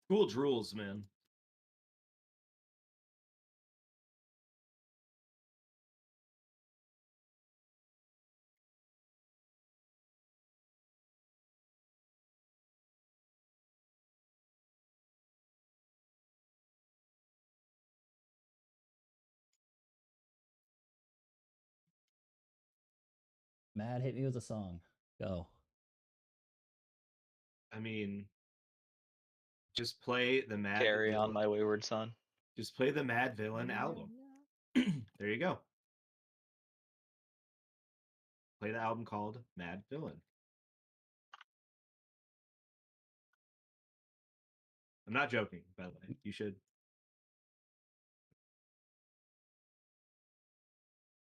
Cool drools, man. Mad, hit me with a song. Go. I mean, just play the Mad Carry on, Villain. my wayward son. Just play the Mad Villain album. There you go. Play the album called Mad Villain. I'm not joking, by the way. You should.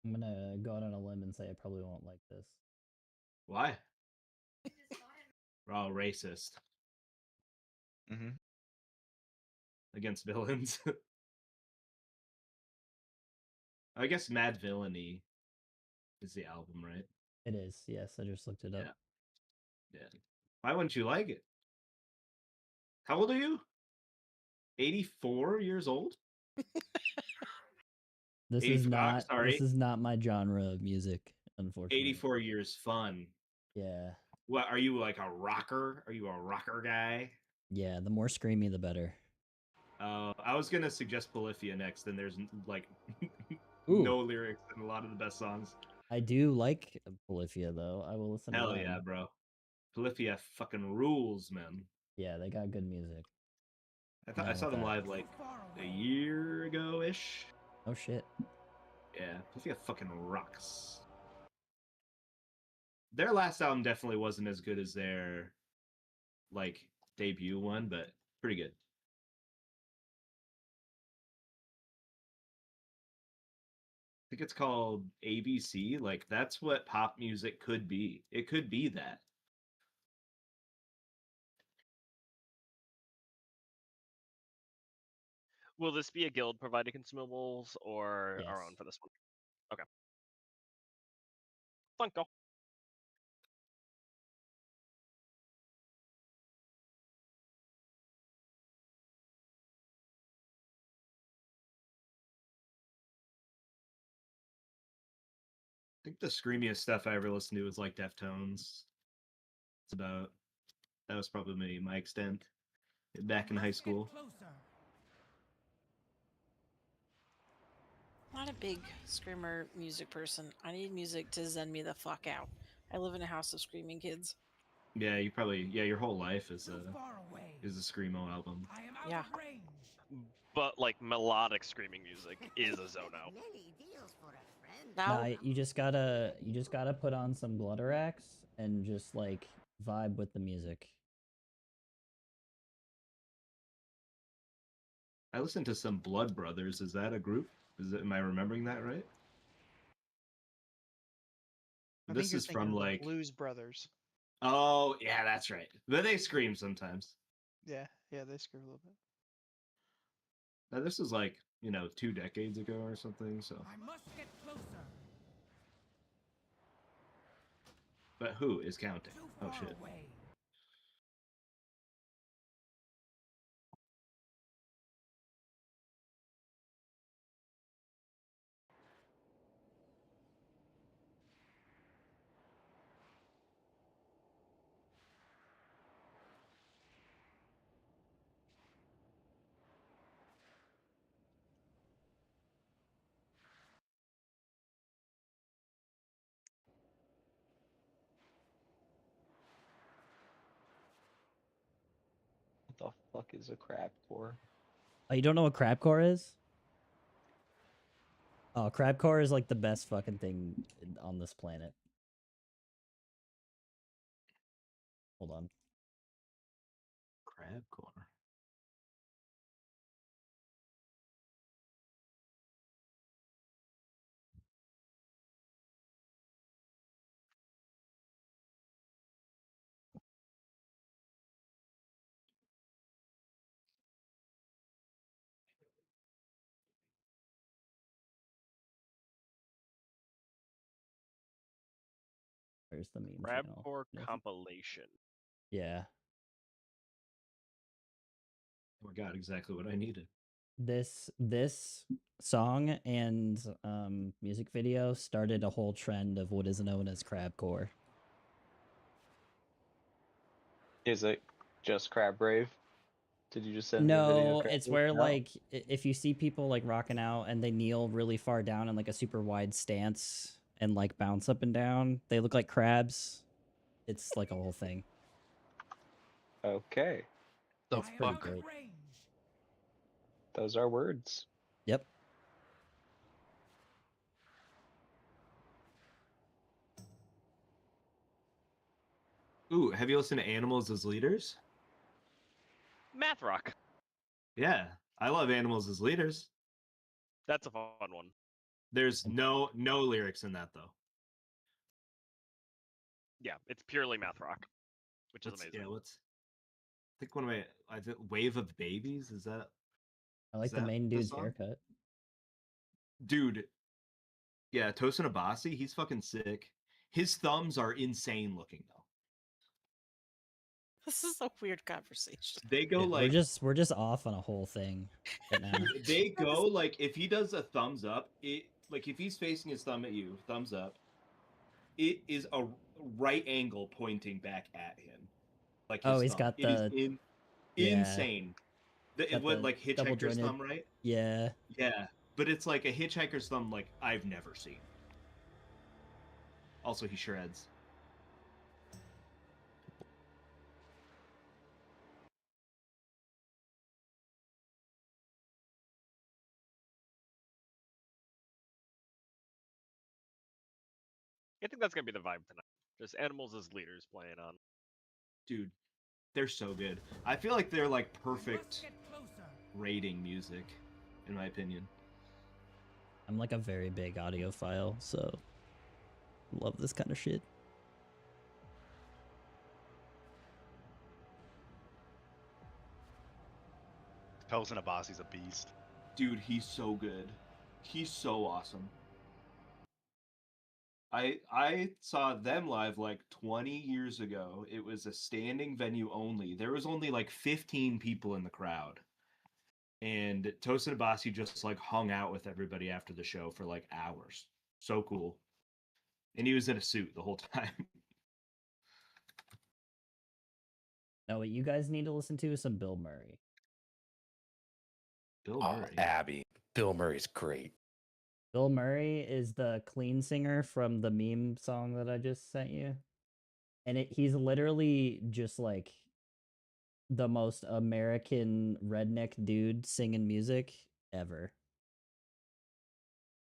I'm gonna go out on a limb and say I probably won't like this. Why? We're all racist Mm-hmm. against villains. I guess Mad Villainy is the album, right? It is, yes. I just looked it up. Yeah. Why wouldn't you like it? How old are you? 84 years old? This is not this is not my genre of music, unfortunately. 84 years fun. Yeah. What are you, like a rocker? Are you a rocker guy? Yeah, the more screamy the better. I was gonna suggest Polyphia next, and there's like Ooh. no lyrics in a lot of the best songs. I do like Polyphia though. I will listen to Hell them. yeah, bro. Polyphia fucking rules, man. Yeah, they got good music. I saw them live like a year ago ish. Oh shit. Yeah, Polyphia fucking rocks. Their last album definitely wasn't as good as their like debut one, but pretty good. I think it's called ABC. Like that's what pop music could be. It could be that. Will this be a guild provided consumables or Yes. our own for this one? Okay. Funko. I think the screamiest stuff I ever listened to was like Deftones. It's about that was probably my extent back in high school. Not a big screamer music person. I need music to zen me the fuck out. I live in a house of screaming kids. Yeah, your whole life is a screamo album. Yeah. But like melodic screaming music is a zone out. Now, Nah, you just gotta put on some Blooderax and just like vibe with the music. I listened to some Blood Brothers. Is that a group? Am I remembering that right? This is from like Blues Brothers. Oh yeah, that's right. But they scream sometimes. Yeah, they scream a little bit. Now, this is like 2 decades ago or something. So. I must get closer. But who is counting? Oh shit. Away. What the fuck is a crab core? Oh, you don't know what crabcore is? Oh, crabcore is like the best fucking thing on this planet. Hold on. Crabcore. Where's the meme channel? Crabcore compilation. Yeah. got exactly what I needed. This song and music video started a whole trend of what is known as crabcore. Is it just Crab Brave? Did you just send me a video? No, of Crab it's Brave? where No? like if you see people like rocking out and they kneel really far down in like a super wide stance and like bounce up and down, they look like crabs. It's like a whole thing. Okay, The It's pretty fuck? great. those are words. Yep. Ooh, have you listened to Animals as Leaders? Math rock. Yeah, I love Animals as Leaders. That's a fun one. There's no lyrics in that though. Yeah, it's purely math rock, which is Let's- amazing. Yeah, let's. I think one of my Wave of Babies is that. I like Is the that main the dude's song? haircut. Dude. Yeah, Tosin Abasi, he's fucking sick. His thumbs are insane looking though. This is a weird conversation. They go Dude, like we're just off on a whole thing right now. they go like if he does a thumbs up, it like if he's facing his thumb at you, thumbs up, it is a right angle pointing back at him. Like Oh, his he's thumb. got It is the- yeah. insane. It Got would the like double hitchhiker's jointed- thumb, right? Yeah. Yeah, but it's like a hitchhiker's thumb like I've never seen. Also, he shreds. I think that's gonna be the vibe tonight. Just animals as leaders playing on. Dude, they're so good. I feel like they're like perfect rating music, in my opinion. I'm like a very big audiophile, so love this kind of shit. Tosin Abasi's a beast. Dude, he's so good. He's so awesome. I saw them live like 20 years ago. It was a standing venue only. There was only like 15 people in the crowd. And Tosin Abasi just like hung out with everybody after the show for like hours. So cool. And he was in a suit the whole time. No, what you guys need to listen to is some Bill Murray. Bill Oh, Murray. Abby. Bill Murray's great. Bill Murray is the clean singer from the meme song that I just sent you. And he's literally just like the most American redneck dude singing music ever.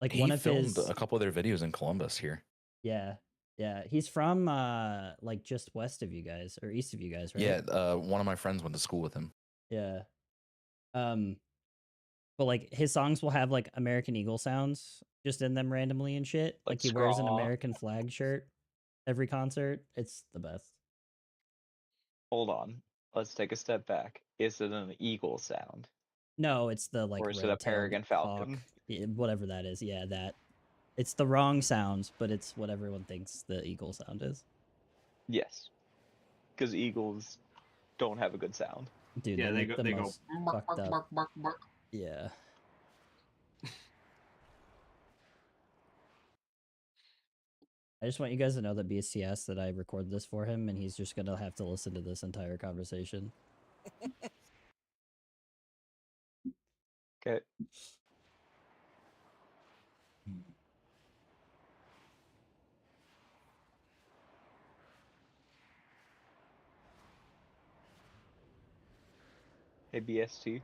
Like He one of filmed his a couple of their videos in Columbus here. Yeah. Yeah, he's from like just west of you guys or east of you guys, right? Yeah, one of my friends went to school with him. Yeah. But like his songs will have like American Eagle sounds just in them randomly and shit. Like Like he wears an Scraw. American flag shirt every concert. It's the best. Hold on. Let's take a step back. Is it an eagle sound? No, it's the like Or is it a red-tailed peregrine falcon? hawk, whatever that is. Yeah, that. It's the wrong sound, but it's what everyone thinks the eagle sound is. Yes. Because eagles don't have a good sound. Dude, Yeah, they they make go the they go most bark, fucked bark, up. bark, bark, bark. Yeah. I just want you guys to know that BSTS that I recorded this for him, and he's just gonna have to listen to this entire conversation. Okay. Hey BST.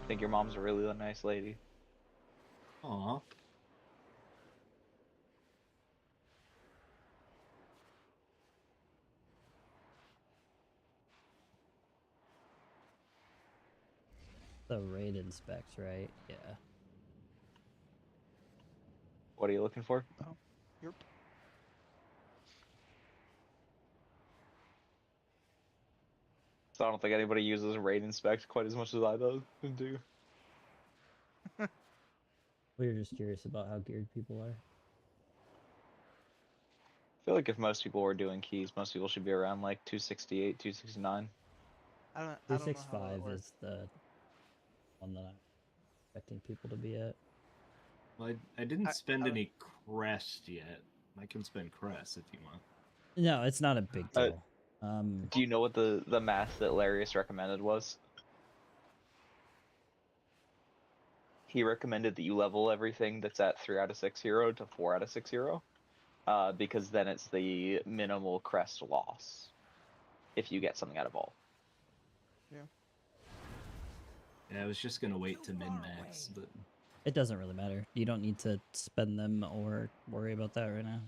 Think your mom's a really nice lady. Aw. The raid inspects, right? Yeah. What are you looking for? Yep. So I don't think anybody uses raid inspect quite as much as I do. We were just curious about how geared people are. I feel like if most people were doing keys, most people should be around like 268, 269. I don't know how that 365 works. is the one that I'm expecting people to be at. Well, I didn't I spend don't- any crest yet. I can spend crest if you want. No, it's not a big Uh, deal. Do you know what the math that Larius recommended was? He recommended that you level everything that's at 3 out of 6 hero to 4 out of 6 hero, because then it's the minimal crest loss if you get something out of all. Yeah, I was just gonna wait to min max, but It doesn't really matter. You don't need to spend them or worry about that right now.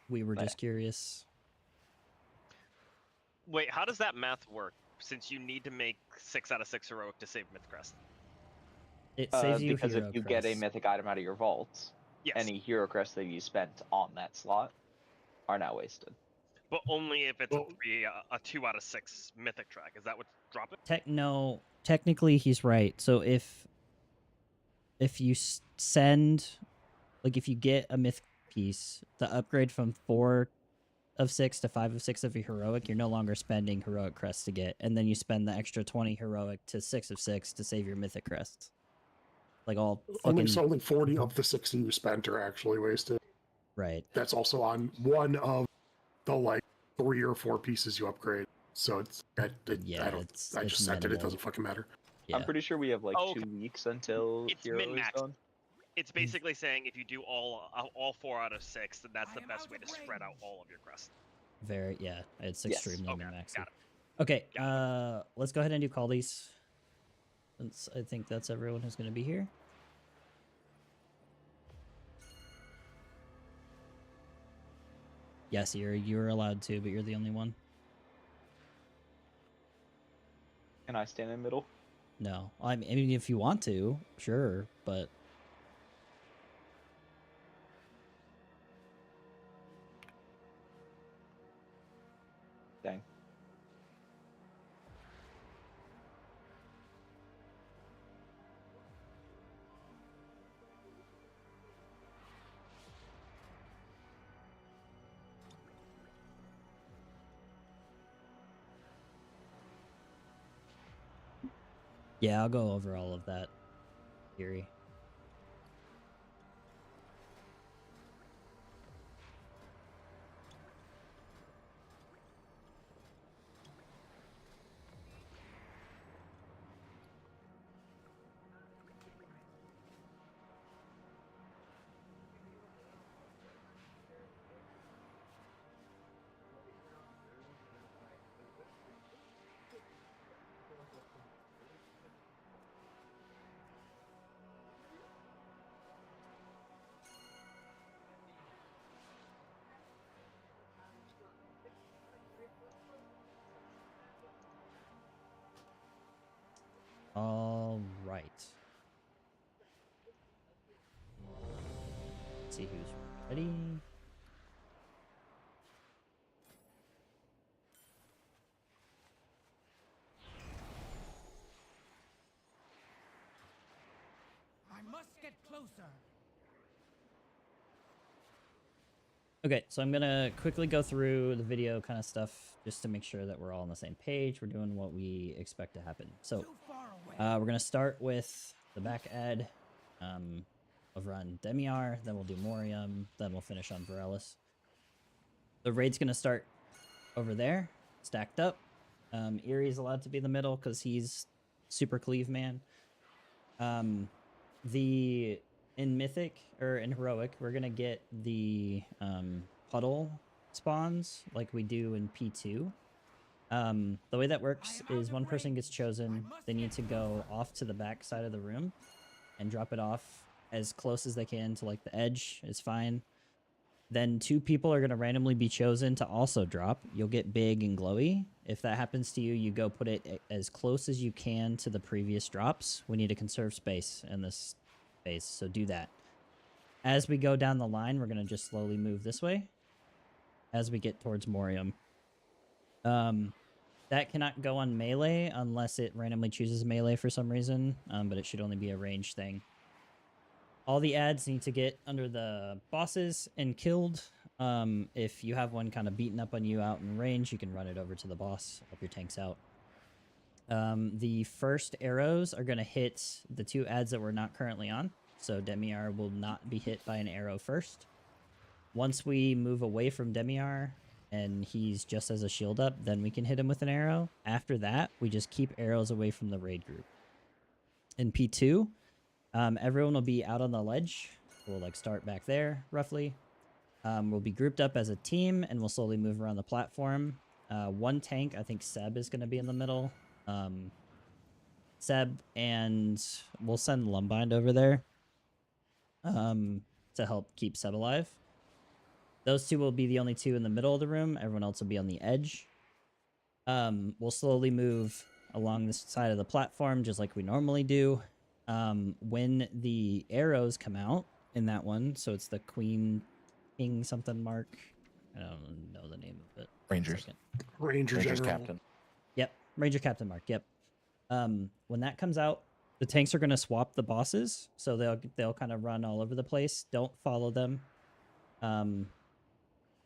We were Yeah. just curious. Wait, how does that math work? Since you need to make 6 out of 6 heroic to save Myth Crest. It saves you Because hero if you get a crests. mythic item out of your vaults, Yes, any hero crest that you spent on that slot are now wasted. but only if it's Well- a 2 out of 6 Mythic track. Is that what drop it? No, technically he's right. So if you send, like, if you get a myth piece, the upgrade from 4 of 6 to 5 of 6 of your heroic, you're no longer spending heroic crest to get, and then you spend the extra 20 heroic to 6 of 6 to save your mythic crest. Like all Only fucking so only 40 of the 60 you spent are actually wasted. right. That's also on one of the like 3 or 4 pieces you upgrade. So it's Yeah, I don't. it's I just sent it. It minimal. doesn't fucking matter. Yeah. I'm pretty sure we have like Oh, 2 weeks until It's hero is min-maxed. done. It's basically saying if you do all 4 out of 6, then that's the best way to spread out all of your crest. Very, yeah, it's Yes. extremely Okay, min-maxed. got it. Okay, let's go ahead and do call these. Since I think that's everyone who's going to be here. Yes, you're allowed to, but you're the only one. Can I stand in the middle? No, I mean if you want to, sure, but Dang. yeah, I'll go over all of that theory. All right. Let's see who's ready. I must get closer. Okay, so I'm gonna quickly go through the video kind of stuff just to make sure that we're all on the same page. We're doing what we expect to happen. So Too far away. we're gonna start with the back ad over on Demiar, then we'll do Morium, then we'll finish on Varellus. The raid's gonna start over there, stacked up. Erie's allowed to be in the middle because he's super cleave man. In Mythic or in Heroic, we're gonna get the puddle spawns like we do in P2. The way that works is one person gets chosen. They need to go off to the back side of the room and drop it off as close as they can to like the edge is fine. Then 2 people are going to randomly be chosen to also drop. You'll get big and glowy. If that happens to you, you go put it as close as you can to the previous drops. We need to conserve space in this space, so do that. As we go down the line, we're going to just slowly move this way as we get towards Morium. That cannot go on melee unless it randomly chooses melee for some reason, but it should only be a range thing. All the ads need to get under the bosses and killed. If you have one kind of beaten up on you out in range, you can run it over to the boss, help your tanks out. The first arrows are going to hit the 2 ads that we're not currently on. So Demiar will not be hit by an arrow first. Once we move away from Demiar and he's just as a shield up, then we can hit him with an arrow. After that, we just keep arrows away from the raid group. In P2, everyone will be out on the ledge. We'll like start back there roughly. We'll be grouped up as a team and we'll slowly move around the platform. 1 tank, I think Seb is going to be in the middle. Seb, and we'll send Lumbind over there to help keep Seb alive. Those 2 will be the only 2 in the middle of the room. Everyone else will be on the edge. We'll slowly move along this side of the platform just like we normally do. When the arrows come out in that one, so it's the Queen King something mark. I don't know the name of it. Rangers. Rangers Rangers General. captain. Yep, Ranger Captain Mark. Yep. When that comes out, the tanks are going to swap the bosses, so they'll kind of run all over the place. Don't follow them,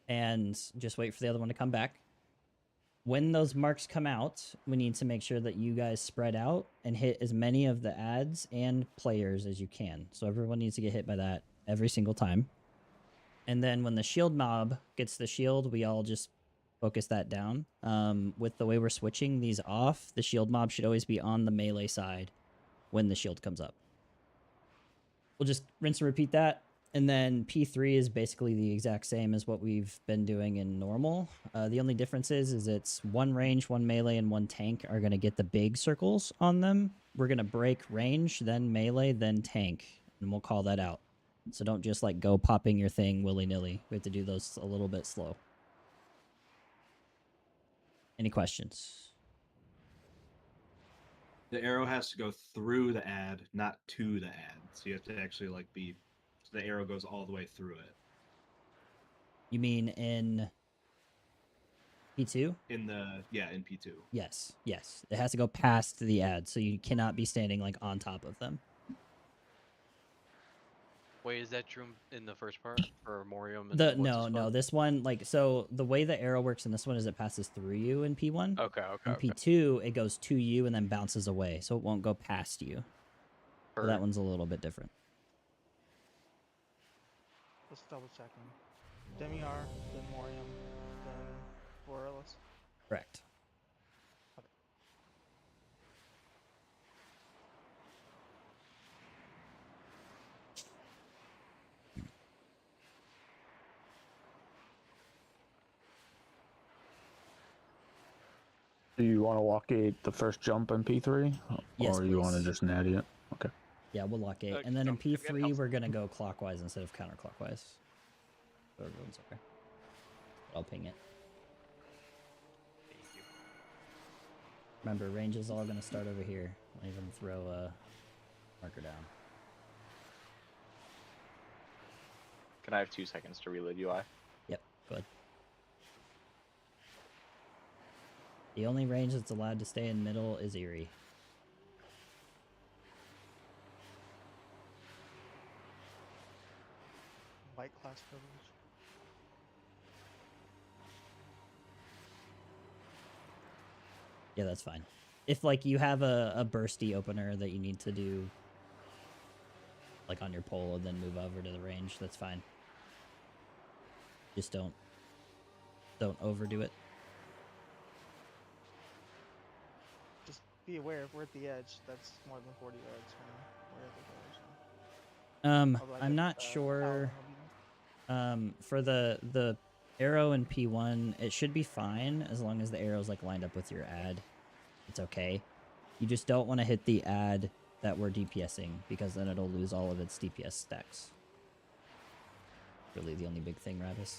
and just wait for the other one to come back. When those marks come out, we need to make sure that you guys spread out and hit as many of the ads and players as you can. So everyone needs to get hit by that every single time. And then when the shield mob gets the shield, we all just focus that down. With the way we're switching these off, the shield mob should always be on the melee side when the shield comes up. We'll just rinse and repeat that. And then P3 is basically the exact same as what we've been doing in normal. The only difference is it's 1 range, 1 melee, and 1 tank are going to get the big circles on them. We're going to break range, then melee, then tank, and we'll call that out. So don't just like go popping your thing willy-nilly. We have to do those a little bit slow. Any questions? The arrow has to go through the ad, not to the ad. So you have to actually like be. So the arrow goes all the way through it. You mean in P2? In P2. Yes, yes. It has to go past the ad, so you cannot be standing like on top of them. Wait, is that true in the first part for Morium? No. This one, like, so the way the arrow works in this one is it passes through you in P1. Okay. In P2, it goes to you and then bounces away, so it won't go past you. So that one's a little bit different. Let's double checking. Demiar, then Morium, then Borealis. Correct. Do you want to walk the first jump in P3? Yes, or you want to please. just natty it? Okay. Yeah, we'll lock 8. And then in P3, we're going to go clockwise instead of counterclockwise. So everyone's okay. I'll ping it. Thank you. Remember, range is all going to start over here. I'll even throw a marker down. Can I have 2 seconds to reload UI? Yep, go ahead. The only range that's allowed to stay in middle is Eerie. White class privilege. Yeah, that's fine. If, like, you have a bursty opener that you need to do, like, on your pole and then move over to the range, that's fine. Just don't overdo it. Just be aware if we're at the edge, that's more than 40 yards from where the doors are. I'm not sure. For the arrow in P1, it should be fine as long as the arrow's like lined up with your ad. It's okay. You just don't want to hit the ad that we're DPSing because then it'll lose all of its DPS stacks. Really the only big thing, Ravis.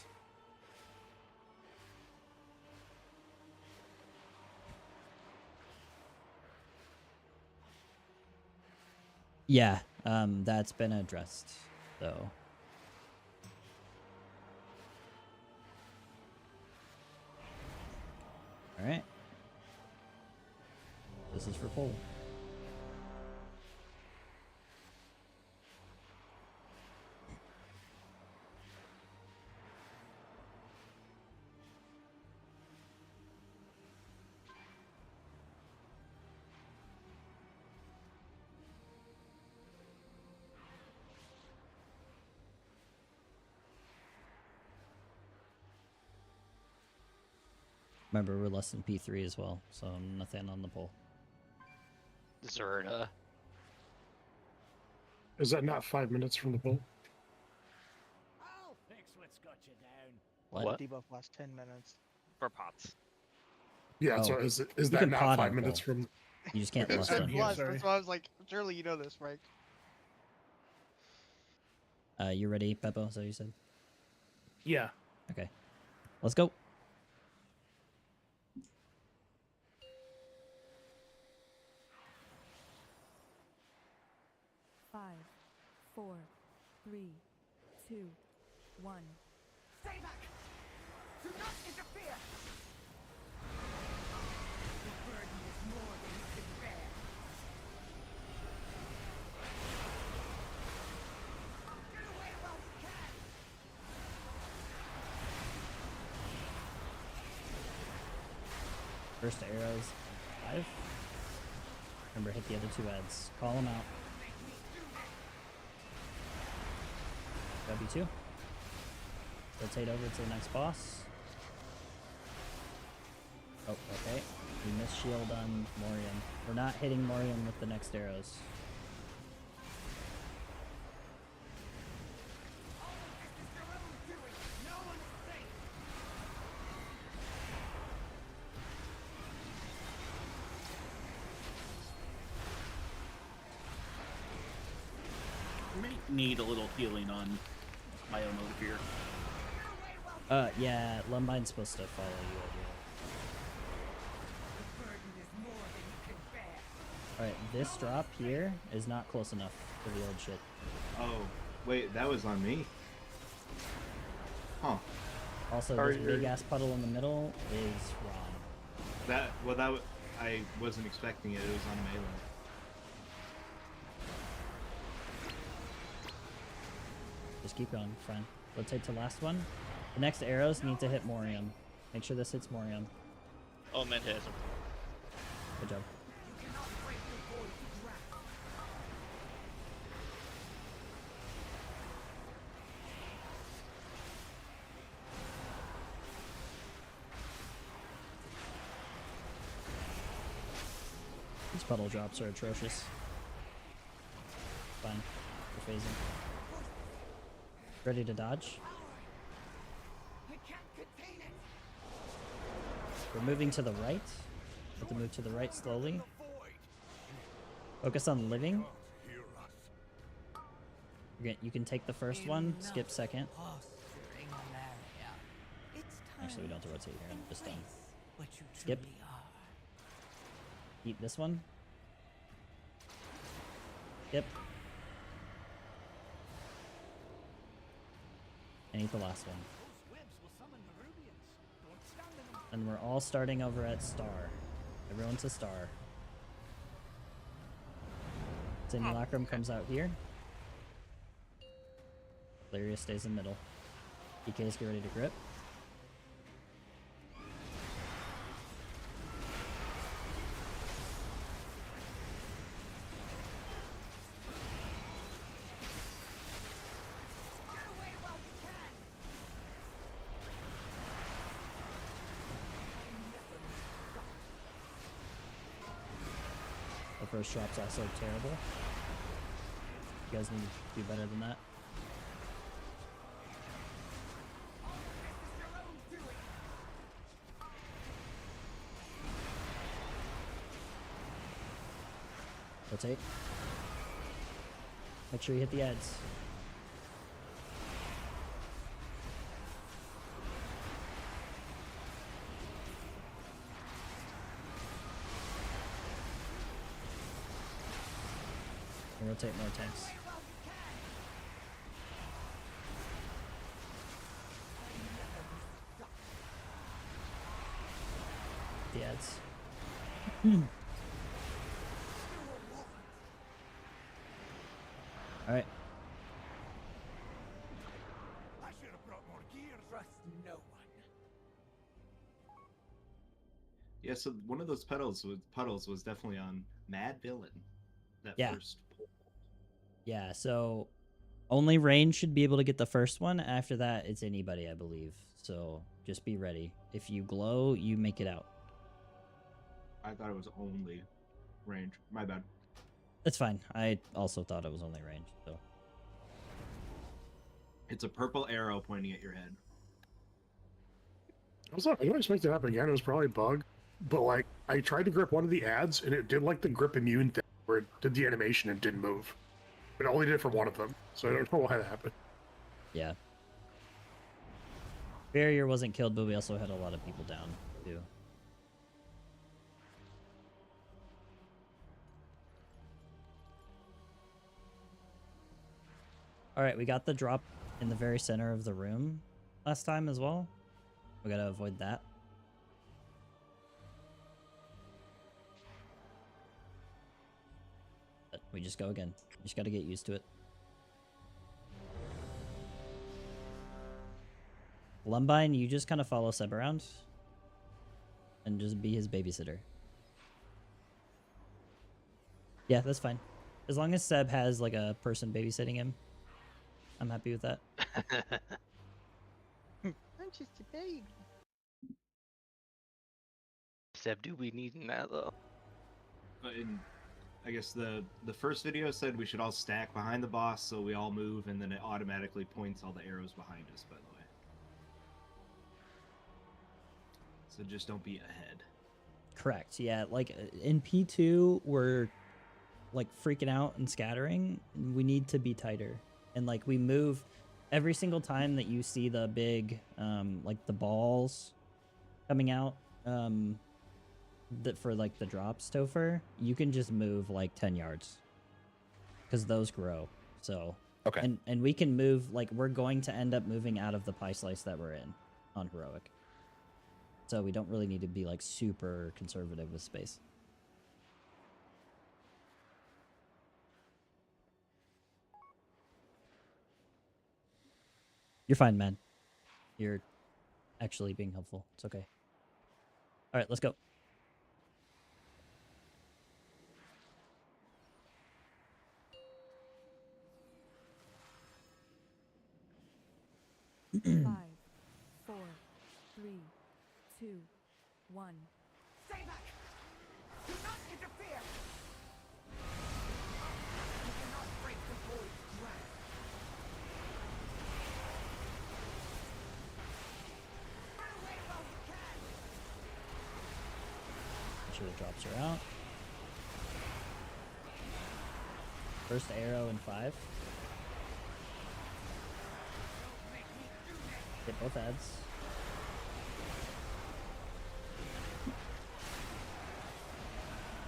Yeah, that's been addressed, though. Alright. This is for poll. Remember, we're less than P3 as well, so nothing on the pole. Zerda. Is that not 5 minutes from the poll? I'll fix what's got you down. What? Debuff lasts 10 minutes. For pots. Yeah, Oh. so is You that can not pod 5 on minutes poll. from? You just can't Okay, lust so- on. Yeah, Plus, sorry. that's why I was like, surely you know this, Frank. You ready, Peppo? Is that what you said? Yeah. Okay. Let's go. Five, 4, 3, 2, 1. Stay back! Do not interfere! The burden is more than you can bear. Get away while you can! First arrows. 5. Remember, hit the other 2 ads. Call them out. W2. Rotate over to the next boss. Oh, okay. We missed shield on Morium. We're not hitting Morium with the next arrows. Might need a little healing on my own over here. Yeah, Lumbine's supposed to follow you over here. Alright, this drop here is not close enough for the old shit. Oh, wait, that was on me. Huh. Also, Sorry, this big ass puddle in the middle is wrong. I wasn't expecting it. It was on melee. Just keep going, fine. Rotate to last one. The next arrows need to hit Morium. Make sure this hits Morium. Oh, man, hit him. Good job. These puddle drops are atrocious. Fine. We're phasing. Ready to dodge? We're moving to the right. Have to move to the right slowly. Focus on living. You can take the first one, skip second. Actually, we don't have to rotate here. I'm just done. Skip. Eat this one. Skip. And eat the last one. And we're all starting over at star. Everyone to star. Simulacrum comes out here. Valerius stays in middle. PKs get ready to grip. The first drop's also terrible. You guys need to do better than that. Rotate. Make sure you hit the ads. And rotate more tanks. The ads. Alright. I should have brought more gear. Trust no one. Yeah, so one of those puddles was definitely on Mad Villain. That Yeah. first pull. Yeah, so only range should be able to get the first one. After that, it's anybody, I believe. So just be ready. If you glow, you make it out. I thought it was only range. My bad. That's fine. I also thought it was only range, so. It's a purple arrow pointing at your head. I don't expect it to happen again. It was probably a bug. But, like, I tried to grip one of the ads, and it did, like, the grip immune thing, where it did the animation and didn't move. But it only did it for one of them, so I don't know why that happened. Yeah. Barrier wasn't killed, but we also had a lot of people down, too. Alright, we got the drop in the very center of the room last time as well. We gotta avoid that. But we just go again. We just gotta get used to it. Lumbine, you just kind of follow Seb around and just be his babysitter. Yeah, that's fine. As long as Seb has like a person babysitting him, I'm happy with that. I'm just a baby. Seb do be needing that though. In, I guess the first video said we should all stack behind the boss so we all move, and then it automatically points all the arrows behind us, by the way. So just don't be ahead. Correct. Yeah, like in P2, we're like freaking out and scattering. We need to be tighter. And like we move every single time that you see the big, like the balls coming out, that for like the drops, Topher, you can just move like 10 yards because those grow. So, okay. And we can move, like we're going to end up moving out of the pie slice that we're in on heroic. So we don't really need to be like super conservative with space. You're fine, man. You're actually being helpful. It's okay. All right, let's go. Five, 4, 3, 2, 1. Stay back! Do not interfere! You cannot break the void's grasp. Run away while you can! Make sure the drops are out. First arrow in 5. Hit both ads.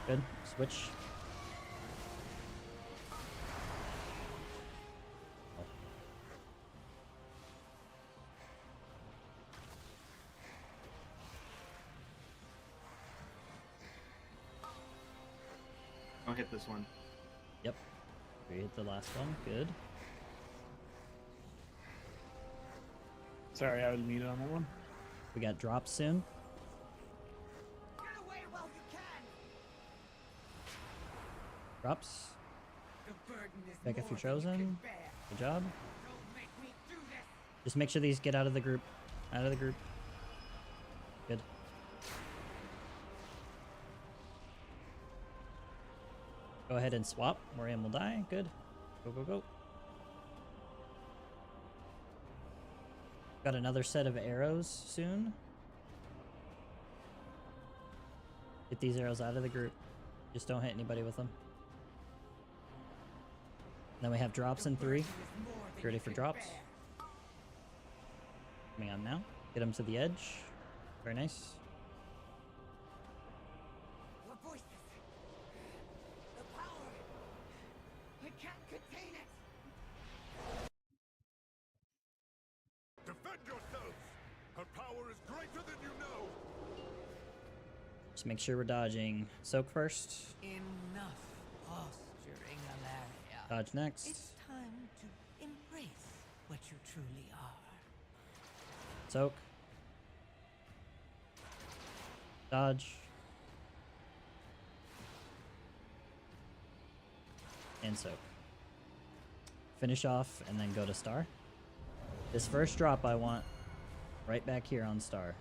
Good. Switch. Oh. I'll hit this one. Yep. We hit the last one. Good. Sorry, I was muted on that one. We got drops soon. Get away while you can! Drops. The burden is Back if more you're than you chosen. can bear. Good job. Don't make me do this! Just make sure these get out of the group. Out of the group. Good. Go ahead and swap. Moriam will die. Good. Go, go, go. Got another set of arrows soon. Get these arrows out of the group. Just don't hit anybody with them. Then we have drops in 3. Get ready for drops. Coming on now. Get them to the edge. Very nice. The voices. The power. I can't contain it. Defend yourselves! Her power is greater than you know! Just make sure we're dodging. Soak first. Enough posturing, Alaria. Dodge next. It's time to embrace what you truly are. Soak. Dodge. And soak. Finish off and then go to star. This first drop I want Right back here on star.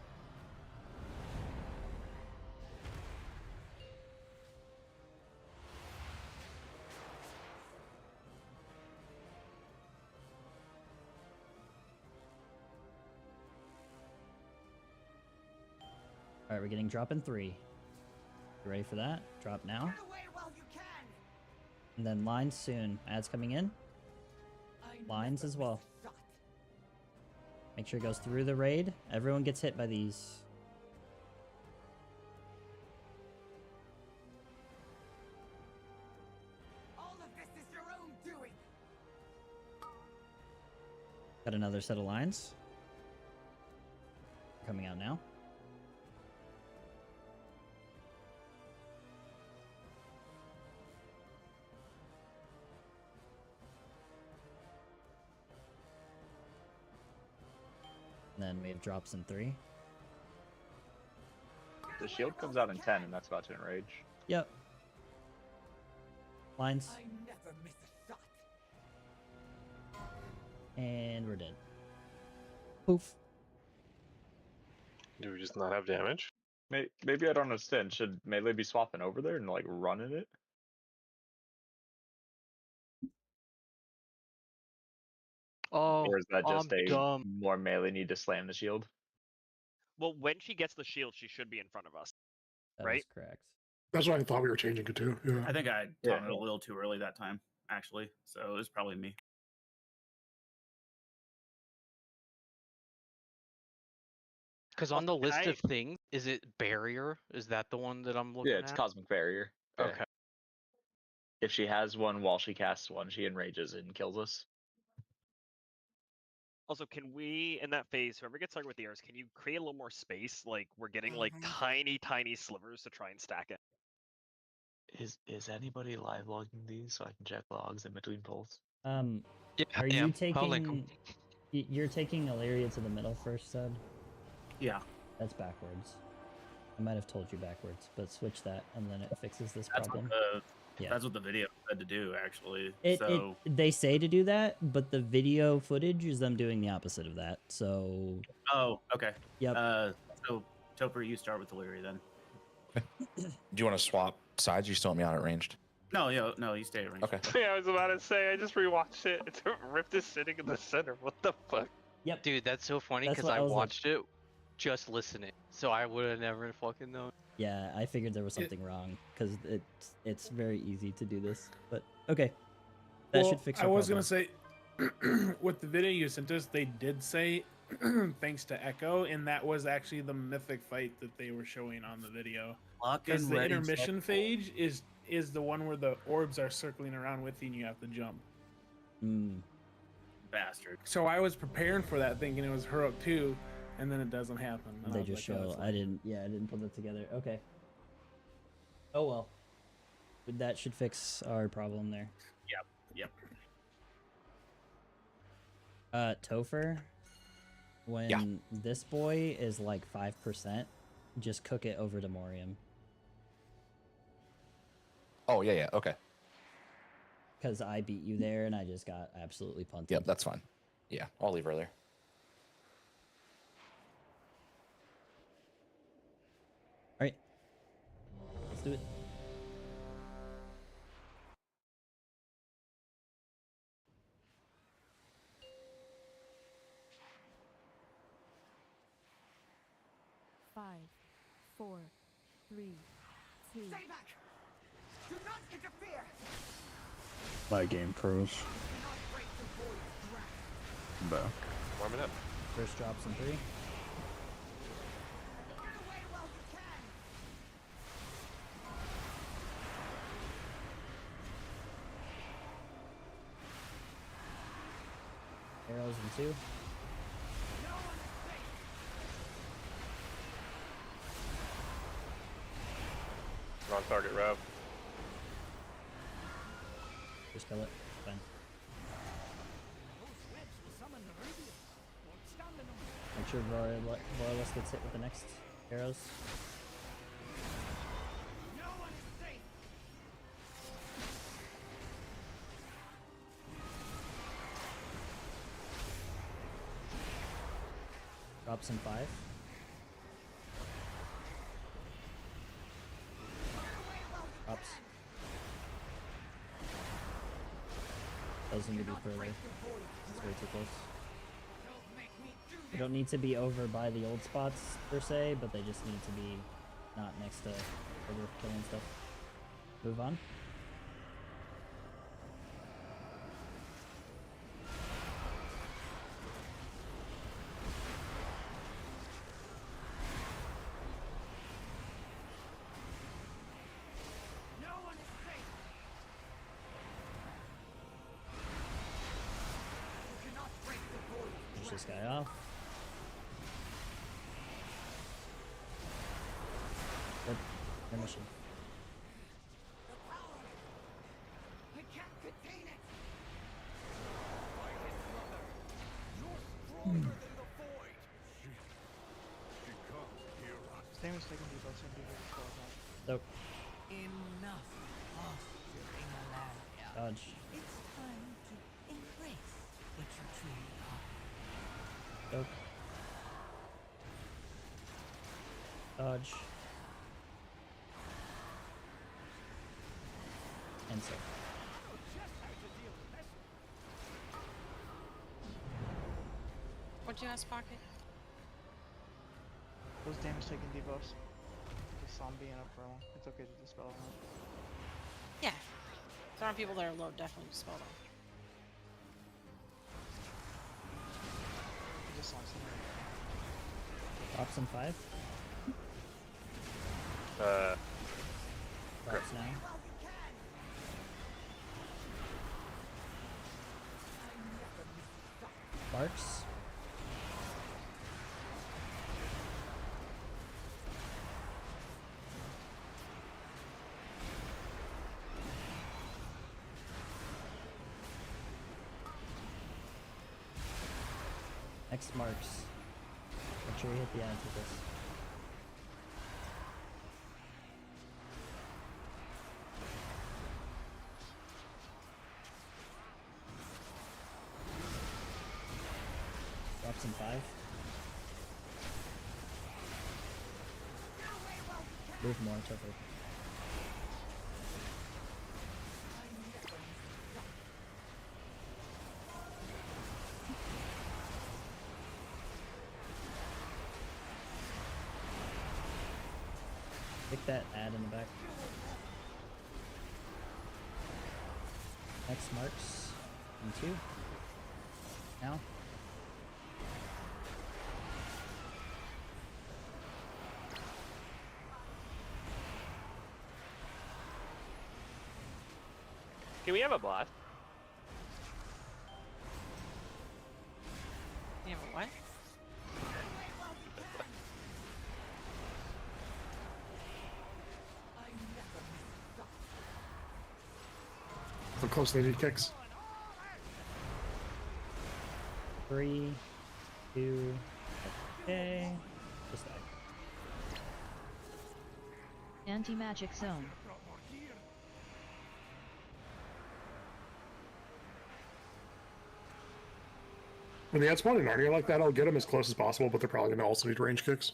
Alright, we're getting drop in 3. You ready for that? Drop now. And then lines soon. Ads coming in. Lines as well. Make sure it goes through the raid. Everyone gets hit by these. All of this is your own doing. Got another set of lines. Coming out now. And then we have drops in 3. The shield comes out in 10, and that's about to enrage. Yep. Lines. I never miss a shot. And we're dead. Poof. Do we just not have damage? Maybe I don't understand. Should melee be swapping over there and like running it? Oh, Or is that just I'm a dumb. more melee need to slam the shield? Well, when she gets the shield, she should be in front of us. That Right? is correct. That's what I thought we were changing it to. Yeah. I think I Yeah. taught it a little too early that time, actually. So it was probably me. Because on the Also, can list I- of things, is it barrier? Is that the one that I'm looking Yeah, it's at? cosmic barrier. Yeah. Okay. If she has one while she casts one, she enrages and kills us. Also, can we, in that phase, whoever gets targeted with the arrows, can you create a little more space? Like, we're getting, like, tiny, tiny slivers to try and stack it. Is anybody live logging these so I can check logs in between pulls? Yeah, Are I you am. I'll link 'em. taking... You're taking Illyria to the middle first, Sud? Yeah. That's backwards. I might have told you backwards, but switch that and then it fixes this That's problem. that's what the video said to do, actually. They say to do that, but the video footage is them doing the opposite of that. So Oh, okay. Yep. So Topher, you start with Illyria then. Do you want to swap sides? You still want me on it ranged? No, you stay at range. Okay. Yeah, I was about to say, I just rewatched it. It's Rift is sitting in the center. What the fuck? Yep. Dude, that's so funny That's because what I I was like- watched it just listening, so I would have never fucking known. yeah, I figured there was something wrong because it's very easy to do this. But okay, that Well, should fix. I our was problem. gonna say, with the video you sent us, they did say thanks to Echo, and that was actually the mythic fight that they were showing on the video. Because the intermission phase is the one where the orbs are circling around with you and you have to jump. Bastard. So I was preparing for that, thinking it was her up too, and then it doesn't happen. And I They was just like, oh, show. that's I didn't. Yeah, I didn't put that together. Okay. Oh well. But that should fix our problem there. Yep. Topher, when this boy is like 5%, just cook it over to Morium. Oh, yeah, okay. Because I beat you there and I just got absolutely punted. Yep, that's fine. Yeah, I'll leave her there. Alright. Let's do it. Five, 4, 3, 2. Stay back! Do not interfere! My game froze. I'm back. Warm it up. First drops in 3. Arrows in 2. On target, Rev. Just kill it. Fine. Make sure Varus gets hit with the next arrows. Drop Drops in 5. Drops. Doesn't need to be further. It's way too close. They don't need to be over by the old spots per se, but they just need to be not next to where we're killing stuff. Move on. Push this guy off. Good. Remission. Damage taken debuffs and debuffs as well. Nope. Enough posturing, Alaria. Dodge. It's time to embrace what you truly are. Nope. Dodge. And so. What'd you ask, Pocket? Those damage taken debuffs. Just saw him being up for long. It's okay to dispel them. Yeah. If there are people that are low, definitely dispel them. Just saw something. Drops in 5. Drops now. Barks. Next marks. Make sure you hit the ends with this. Drops in 5. Move more, tougher. Pick that ad in the back. Next marks in 2. Now. Can we have a blast? Yeah, but what? How close they need kicks. 3, 2, okay. Just die. Anti-magic zone. When they add spawn in area like that, I'll get them as close as possible, but they're probably going to also need range kicks.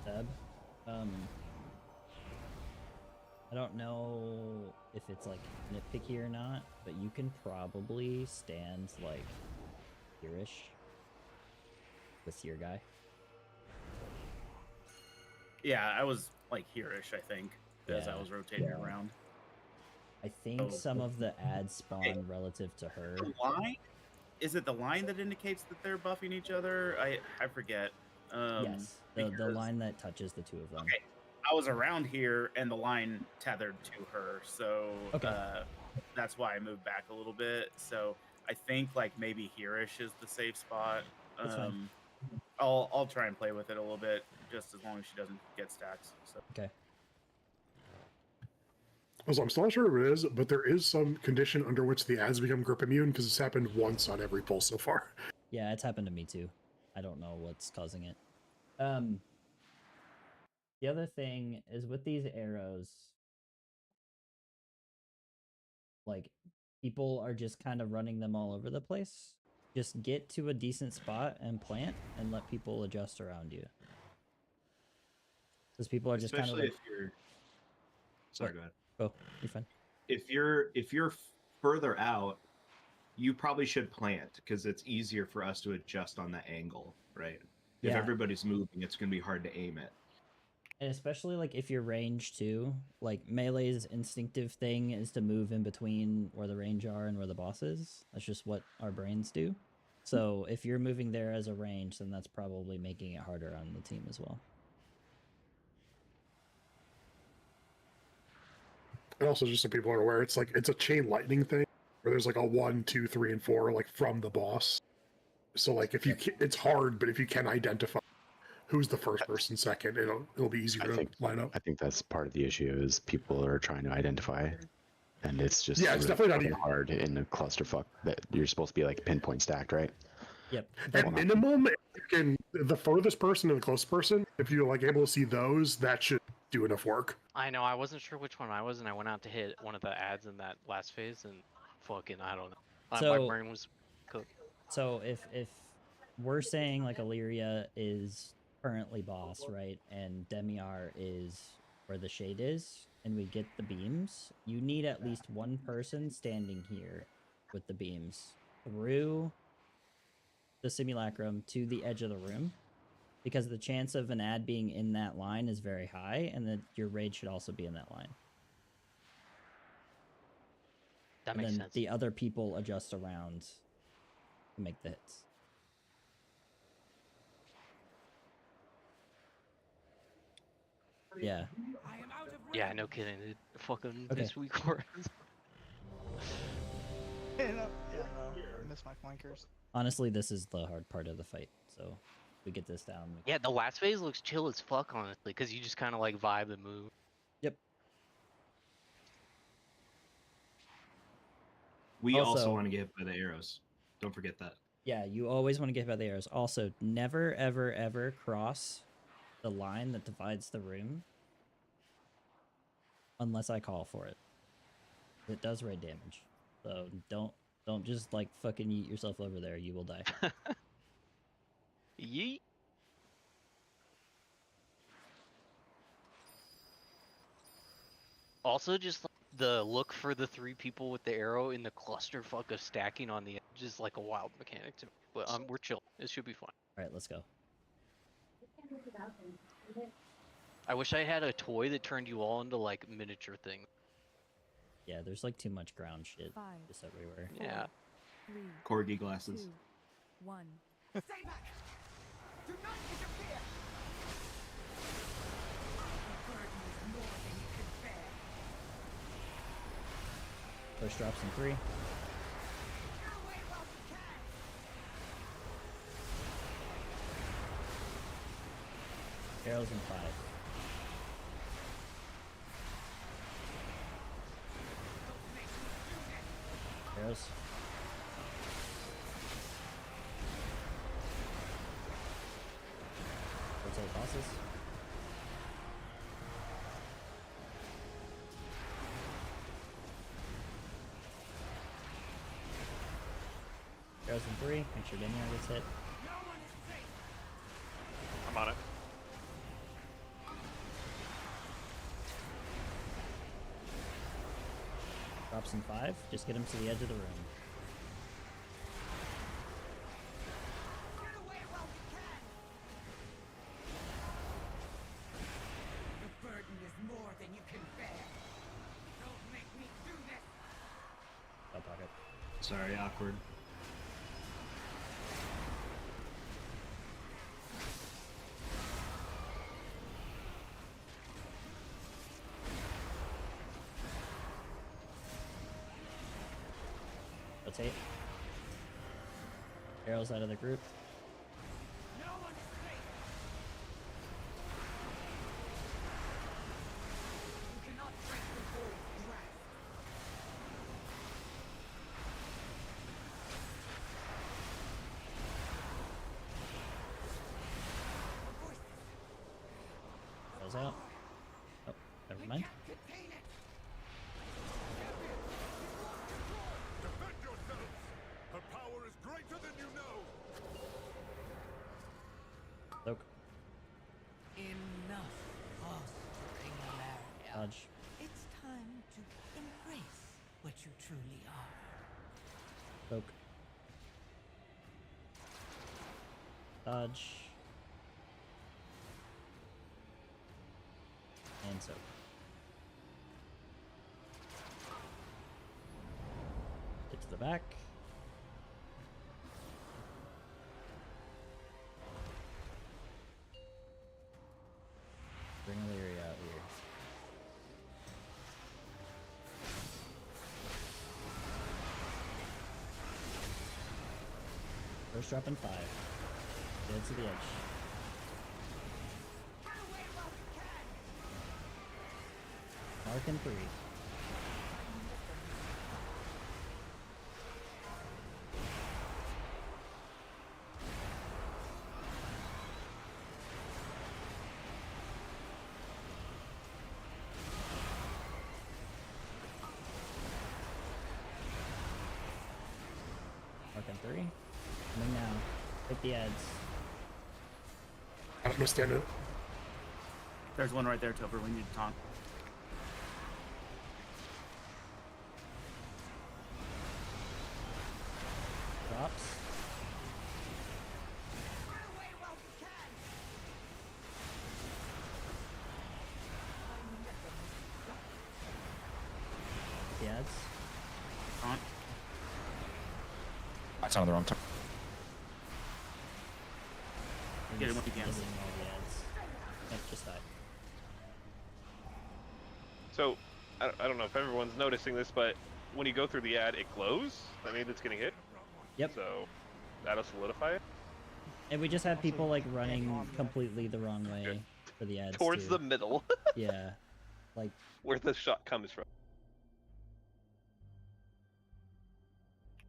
Deb. I don't know if it's like nitpicky or not, but you can probably stand like here-ish with your guy. Yeah, I was like here-ish, I think, as I was rotating around. I think some of the ads spawn relative to her. The line? Is it the line that indicates that they're buffing each other? I forget. Yes, the line that touches the two of them. Okay, I was around here and the line tethered to her, so that's why I moved back a little bit. So I think like maybe here-ish is the safe spot. That's fine. I'll try and play with it a little bit, just as long as she doesn't get stacks. So. Okay. Also, I'm still not sure what it is, but there is some condition under which the ads become grip immune because it's happened once on every pull so far. Yeah, it's happened to me too. I don't know what's causing it. The other thing is with these arrows, like, people are just kind of running them all over the place. Just get to a decent spot and plant and let people adjust around you. Because people are just kind of Especially like... if you're... Sorry, go ahead. Oh, you're fine. If you're further out, you probably should plant because it's easier for us to adjust on that angle, right? If Yeah. everybody's moving, it's going to be hard to aim it. And especially, like, if you're range too. Like, Melee's instinctive thing is to move in between where the range are and where the boss is. That's just what our brains do. So, if you're moving there as a range, then that's probably making it harder on the team as well. And also, just so people are aware, it's a chain lightning thing where there's like a 1, 2, 3, and 4 like from the boss. So like if you it's hard, but if you can identify who's the first person, second, it'll be easier to line up. I think that's part of the issue is people are trying to identify, and it's just it's definitely not easy. hard in a clusterfuck that you're supposed to be like pinpoint stacked, right? Yep. At minimum, you can the furthest person and the closest person, if you're like able to see those, that should do enough work. I know, I wasn't sure which one I was, and I went out to hit one of the ads in that last phase, and fucking, I don't know. My So- brain was cooked. So if we're saying like Illyria is currently boss, right, and Demiar is where the shade is, and we get the beams, you need at least one person standing here with the beams through the simulacrum to the edge of the room, because the chance of an ad being in that line is very high, and that your raid should also be in that line. That And makes then sense. the other people adjust around to make the hits. Yeah. Yeah, no kidding, dude. Fucking Okay. this week or Yeah, no, I miss my flankers. Honestly, this is the hard part of the fight, so we get this down. Yeah, the last phase looks chill as fuck, honestly, because you just kind of like vibe and move. Yep. We also Also- want to get hit by the arrows. Don't forget that. Yeah, you always want to get hit by the arrows. Also, never, ever, ever cross the line that divides the room unless I call for it. It does raid damage, so don't just like fucking yeet yourself over there. You will die. Yeet. Also, just like, the look for the 3 people with the arrow in the clusterfuck of stacking on the edge is like a wild mechanic to me. But we're chill. It should be fine. All right, let's go. I wish I had a toy that turned you all into like miniature things. Yeah, there's like too much ground shit 5, just everywhere. Yeah. 3, Corgi glasses. 2, 1. Stay back! Do not interfere! The burden is more than you can bear. Push drops in 3. Arrows in 5. Arrows. Rotate bosses. Arrows in 3. Make sure Demiar gets hit. I'm on it. Drops in 5. Just get him to the edge of the room. The burden is more than you can bear. Don't make me do this. Spell pocket. Sorry, awkward. Rotate. Arrows out of the group. No one is safe. You cannot break the bold drag. Arrows out. Oh, never mind. Defend yourselves! Her power is greater than you know! Soak. Enough fostering Malaria. Dodge. It's time to embrace what you truly are. Soak. Dodge. And soak. Get to the back. Bring Illyria out here. First drop in 5. Get to the edge. Mark in 3. Mark in 3. Coming now. Hit the edge. I'm gonna stand it. There's one right there, Topher. We need to taunt. Drops. The ads. Taunt. That's on the wrong time. Get him if you can. Missing all the ads. Yep, just die. So, I don't know if everyone's noticing this, but when you go through the ad, it glows. That means it's getting hit. Yep. So, that'll solidify it. And we just have people like running completely the wrong way for the ads. Towards too. the middle. Yeah. Like where the shot comes from.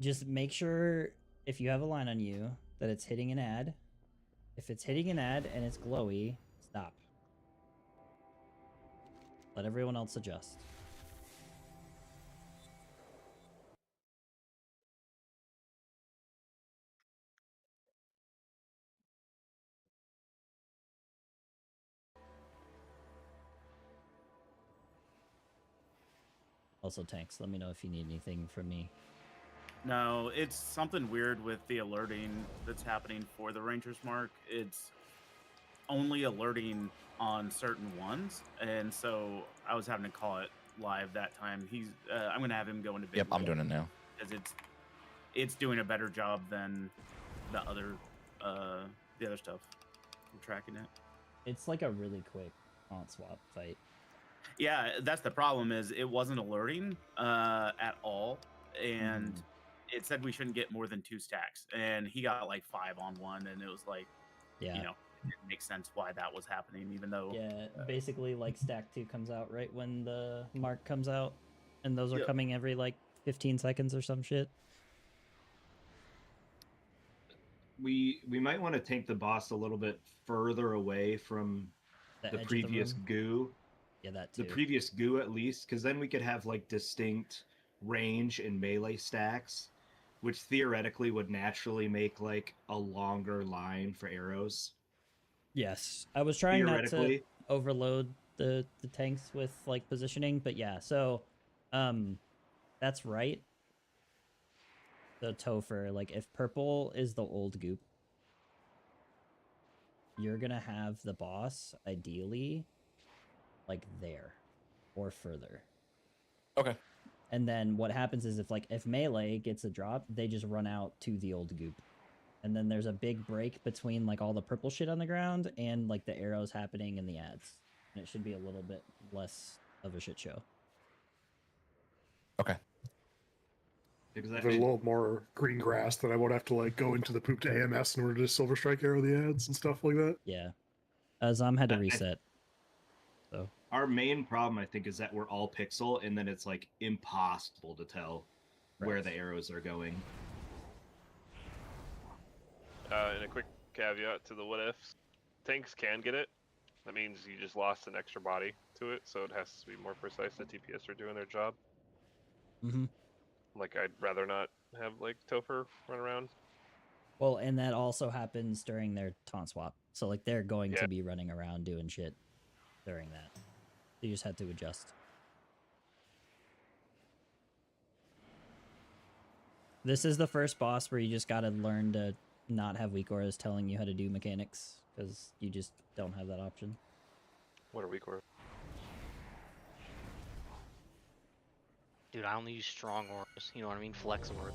just make sure if you have a line on you that it's hitting an ad. If it's hitting an ad and it's glowy, stop. Let everyone else adjust. Also, tanks, let me know if you need anything from me. No, it's something weird with the alerting that's happening for the Ranger's Mark. It's only alerting on certain ones, and so I was having to call it live that time. I'm gonna have him go into big. Yep, I'm doing it now. Because it's doing a better job than the other stuff. I'm tracking it. It's like a really quick taunt swap fight. Yeah, that's the problem. Is it wasn't alerting at all, and it said we shouldn't get more than 2 stacks, and he got like 5 on one, and it was like, Yeah. you know, it didn't make sense why that was happening, even though Yeah, basically like stack 2 comes out right when the mark comes out, and those are Yep. coming every like 15 seconds or some shit. We might want to take the boss a little bit further away from The edge the of the previous room? goo. Yeah, that The too. previous goo at least, because then we could have like distinct range and melee stacks, which theoretically would naturally make like a longer line for arrows. Yes, I was trying not to Theoretically. overload the tanks with like positioning, but yeah, so that's right. The Topher, like if purple is the old goop, you're gonna have the boss ideally like there or further. Okay. And then what happens is if melee gets a drop, they just run out to the old goop. And then there's a big break between like all the purple shit on the ground and like the arrows happening in the ads. And it should be a little bit less of a shit show. Okay. Because There's a little more green grass that I won't have to like go into the poop to AMS in order to Silver Strike arrow the ads and stuff like that. Yeah. Zom had to reset. So Our main problem, I think, is that we're all pixel, and then it's like impossible to tell where the arrows are going. And a quick caveat to the what ifs: tanks can get it, That means you just lost an extra body to it, so it has to be more precise. The TPS are doing their job. Mm-hmm. Like, I'd rather not have, like, Topher run around. Well, and that also happens during their taunt swap. So, like, they're going Yeah. to be running around doing shit during that. You just have to adjust. This is the first boss where you just gotta learn to not have weak auras telling you how to do mechanics, because you just don't have that option. What are weak auras? Dude, I only use strong auras. You know what I mean? Flex auras.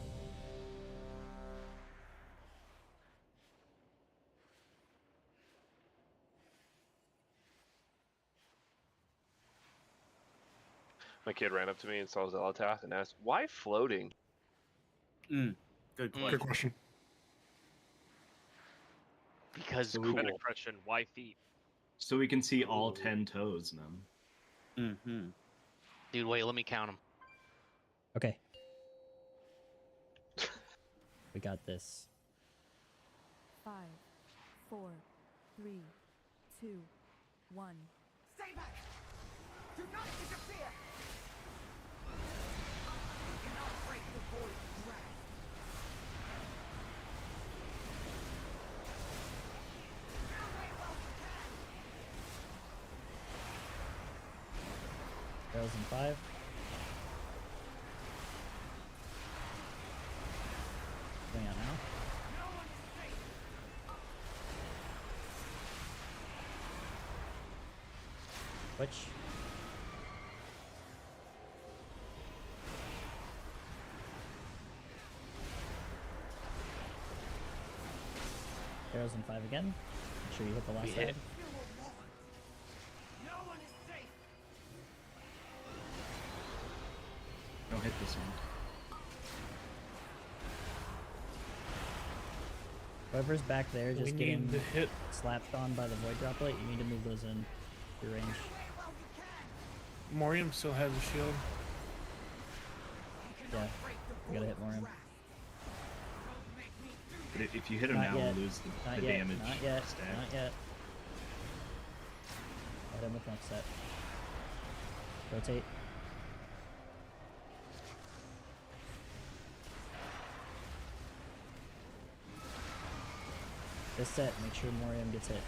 My kid ran up to me and saw Zelatath and asked, "Why floating?" Good Good question. question. Because So we- cool. Better question, why feet? So we can see all 10 toes now. Mm-hmm. Dude, wait, let me count them. Okay. We got this. 5, 4, 3, 2, 1. Stay back! Do not interfere! You cannot break the void's grasp. Arrows in 5. Going out now. Switch. Arrows in 5 again. Make sure you hit the last hit. side. No one is safe! Don't hit this one. Whoever's back there We just need getting to hit. slapped on by the void droplet, you need to move those in your range. Morium still has a shield. Yeah, you gotta hit Morium. But if you hit him Not now, yet. we'll lose Not the yet. damage Not yet. stack. Not yet. Hit him with next set. Rotate. This set, make sure Morium gets hit.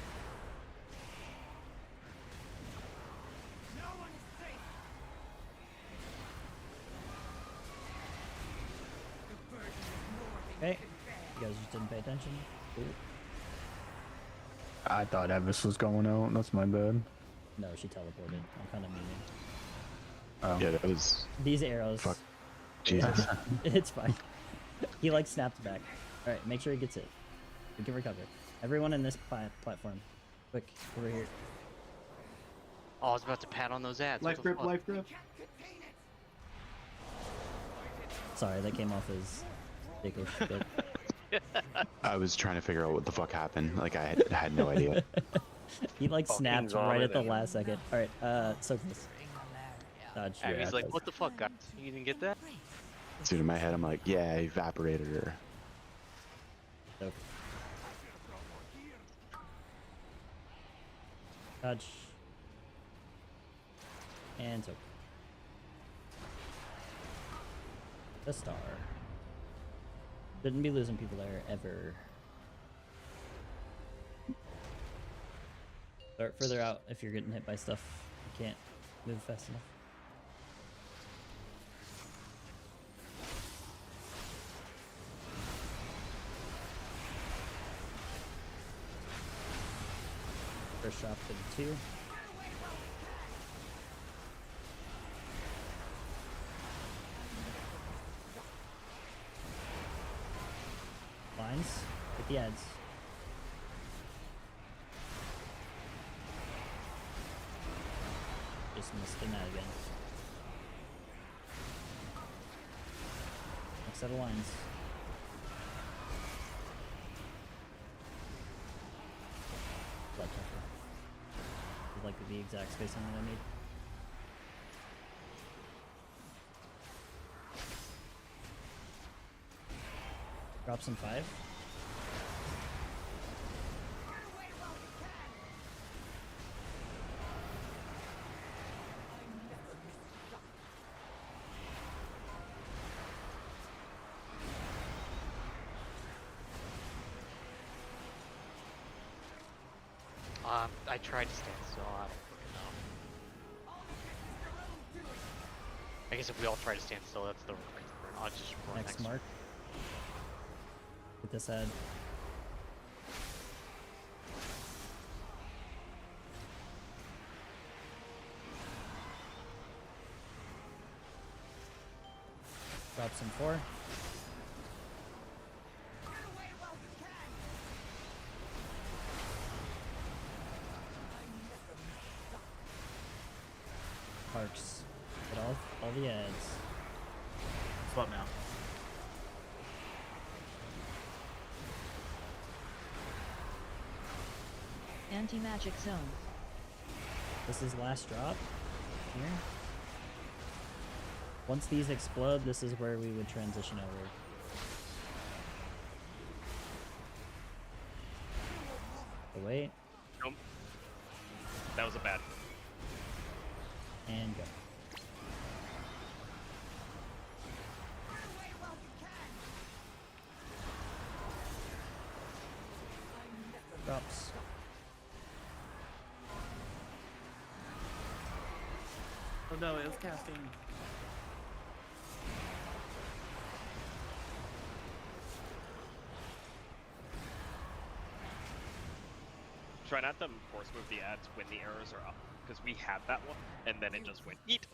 Okay, you guys just didn't pay attention. Cool. I thought Evis was going out. That's my bad. No, she teleported. I'm kind of meaning. Oh. Yeah, that was. These arrows. Fuck. Jesus. It's fine. He like snapped back. All right, make sure he gets hit. We can recover. Everyone in this platform, quick over here. Oh, I was about to pat on those ads. Life what the grip, fuck? life grip. Sorry, that came off as ridiculous. But I was trying to figure out what the fuck happened. Like, I had no idea. he like Fucking snapped right at the vomit. last second. All right, so close. Dodge. And your he's like, actions. what the fuck, guys? You didn't get that? Dude, in my head, I'm like, yeah, I evaporated her. Nope. Dodge. And so. The star. Shouldn't be losing people there ever. Start further out if you're getting hit by stuff. You can't move fast enough. First shot to the 2. Lines. Hit the ads. Just missed in that again. Next set of lines. Blood tougher. Like the exact spacing that I need. Drops in 5. I tried to stand still. I don't fucking know. I guess if we all try to stand still, that's the right turn. I'll just run Next mark. Get this head. Drop some 4. Parks. Get all the ads. Swap now. Anti-magic zone. This is last drop. Here. Once these explode, this is where we would transition over. So wait. Nope. That was a bad. And go. Drops. Oh no, it was casting. Try not to force move the ads when the arrows are up, because we had that one, and then it just went eat.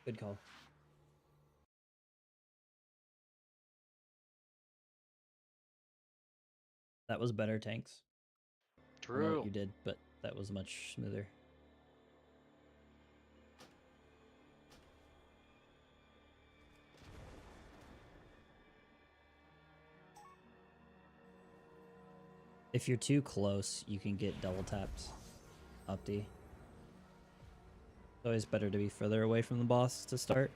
Good call. That was better, Tanks. I don't know True. what you did, but that was much smoother. If you're too close, you can get double tapped up D. It's always better to be further away from the boss to start.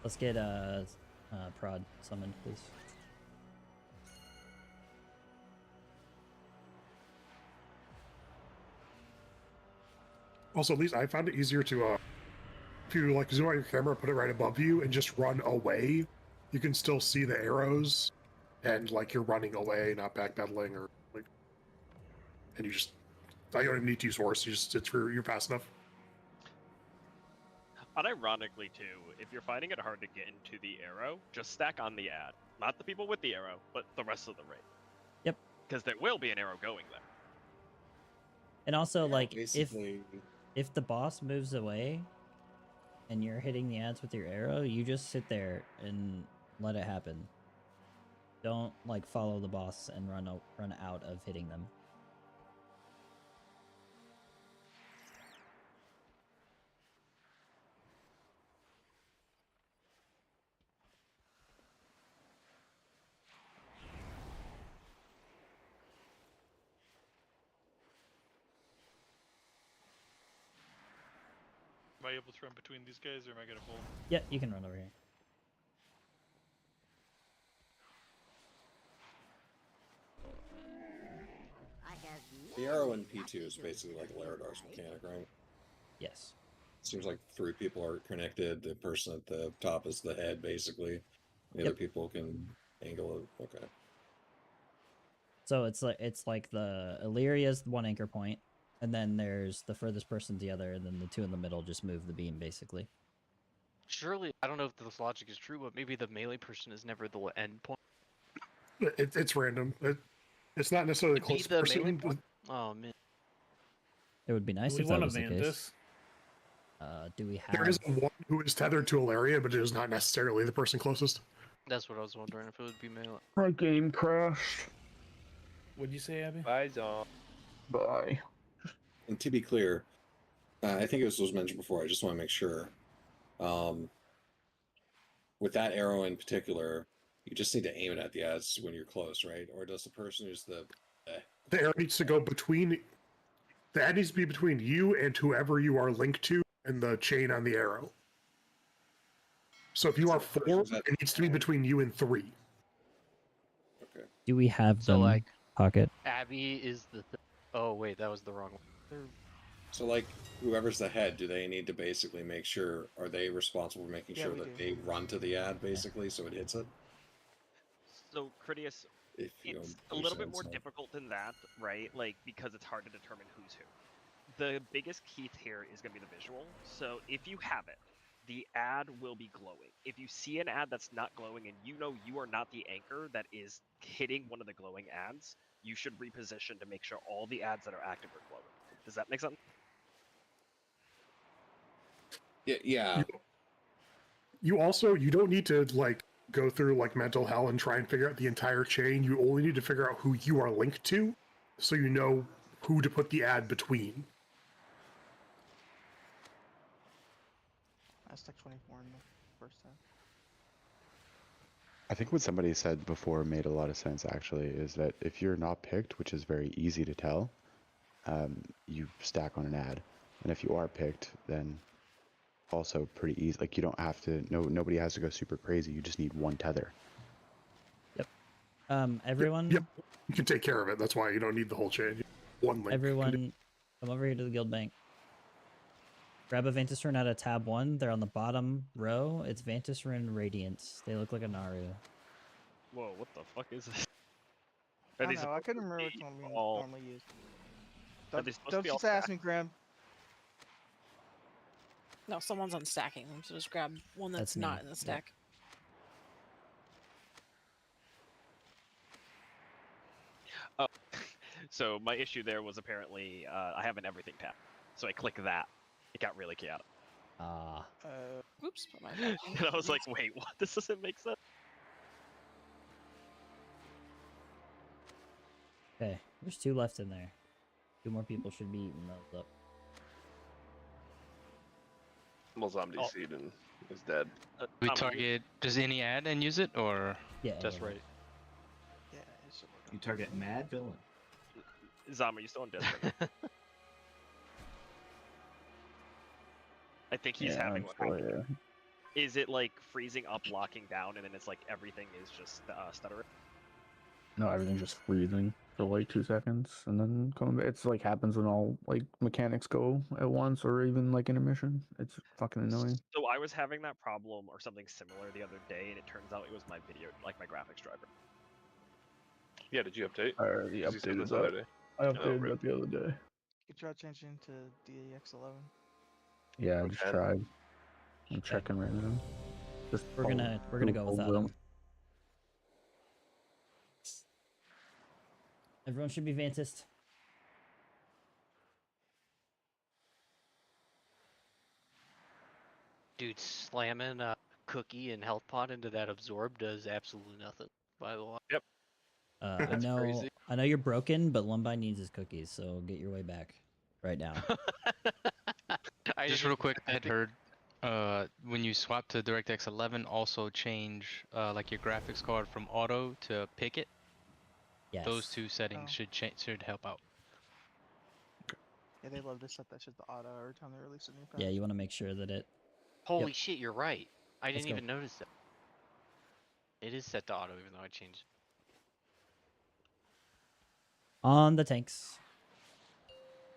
Let's get prod summoned, please. Also, at least I found it easier to, if you like zoom out your camera, put it right above you, and just run away. You can still see the arrows, and like you're running away, not backpedaling, or like, and you just, I don't even need to use horse. You're fast enough. Unironically, too, if you're finding it hard to get into the arrow, just stack on the ad. Not the people with the arrow, but the rest of the raid. Yep. Because there will be an arrow going there. And also, like, basically- if the boss moves away and you're hitting the ads with your arrow, you just sit there and let it happen. Don't like follow the boss and run out of hitting them. Am I able to run between these guys, or am I gonna pull? Yeah, you can run over here. The arrow in P2 is basically like Laradar's mechanic, right? Yes. Seems like 3 people are connected. The person at the top is the head, basically. The Yep. other people can angle it. Okay. So it's like the Illyria's one anchor point, and then there's the furthest person to the other, and then the 2 in the middle just move the beam, basically. Surely, I don't know if this logic is true, but maybe the melee person is never the end point. It's random. It's not necessarily the Could be closest the melee person. point? Oh man. It would be nice We if that want a was the case. Mantis. Do we have? There is one who is tethered to Ilaria, but it is not necessarily the person closest. That's what I was wondering, if it would be melee. My game crashed. What'd you say, Abby? Bye, Zon. Bye. And to be clear, I think it was mentioned before. I just want to make sure. With that arrow in particular, you just need to aim it at the ads when you're close, right? Or does the person who's the The arrow needs to go between. The ad needs to be between you and whoever you are linked to in the chain on the arrow. So if you are 4, it needs to be between you and 3. Okay. Do we have So, them like, pocket? Abby is the. Oh wait, that was the wrong one. So, like, whoever's the head, do they need to basically make sure? Are they responsible for making Yeah, sure we that do. they run to the ad, basically, so it hits it? So, Critias, If you it's a don't little bit more understand, so. difficult than that, right? Like, because it's hard to determine who's who. The biggest key here is going to be the visual. So, if you have it, the ad will be glowing. If you see an ad that's not glowing and you know you are not the anchor that is hitting one of the glowing ads, you should reposition to make sure all the ads that are active are glowing. Does that make sense? Yeah. You also you don't need to like go through like mental hell and try and figure out the entire chain. You only need to figure out who you are linked to, so you know who to put the ad between. Aztec 24 in the first half. I think what somebody said before made a lot of sense actually, is that if you're not picked, which is very easy to tell, you stack on an ad. And if you are picked, then also pretty easy. Like you don't have to, nobody has to go super crazy. You just need one tether. Everyone. Yep. You can take care of it. That's why you don't need the whole chain. One link. Everyone, come over here to the guild bank. Grab a Vantis Rune out of tab 1. They're on the bottom row. It's Vantis Rune Radiance. They look like a Naru. Whoa, what the fuck is this? I Are don't these know. I couldn't remember which one we normally use. Don't just ask me, Graham. No, someone's unstacking them, so just grab one that's That's me. not in the stack. Oh, so my issue there was apparently I have an everything tab. So I click that. It got really chaotic. Oops, put my And I was like, wait, what? This doesn't make sense. Okay, there's 2 left in there. 2 more people should be eating those up. Malzamdi Seed is dead. We target, does any ad and use it, or? Yeah, That's yeah. right. Yeah, You target Mad Villain. Zama, you still on Discord? I think he's having one. Is it like freezing up, locking down, and then it's like everything is just stuttering? No, everything's just freezing for like 2 seconds and then coming back. It's like happens when all like mechanics go at once or even like intermission. It's fucking annoying. So I was having that problem or something similar the other day, and it turns out it was my video, like my graphics driver. Yeah, did you update? I already 'Cause you said updated this the other that. day. I updated really? that the other day. You try changing to DAX11. Yeah, I just Okay. tried. I'm checking right now. Just We're gonna go without him. Everyone should be Vantised. Dude, slamming a cookie and health pot into that absorb does absolutely nothing, by the way. Yep. I That's know crazy. I know you're broken, but Lumbine needs his cookies, so get your way back right now. Just real quick, I had heard when you swap to DirectX 11, also change like your graphics card from auto to picket. Yes. Those 2 settings should help out. Yeah, they love to set that shit to auto every time they release a new patch. Yeah, you want to make sure that it. Holy Yep. shit, you're right. I Let's didn't go. even notice that. It is set to auto, even though I changed. On the tanks.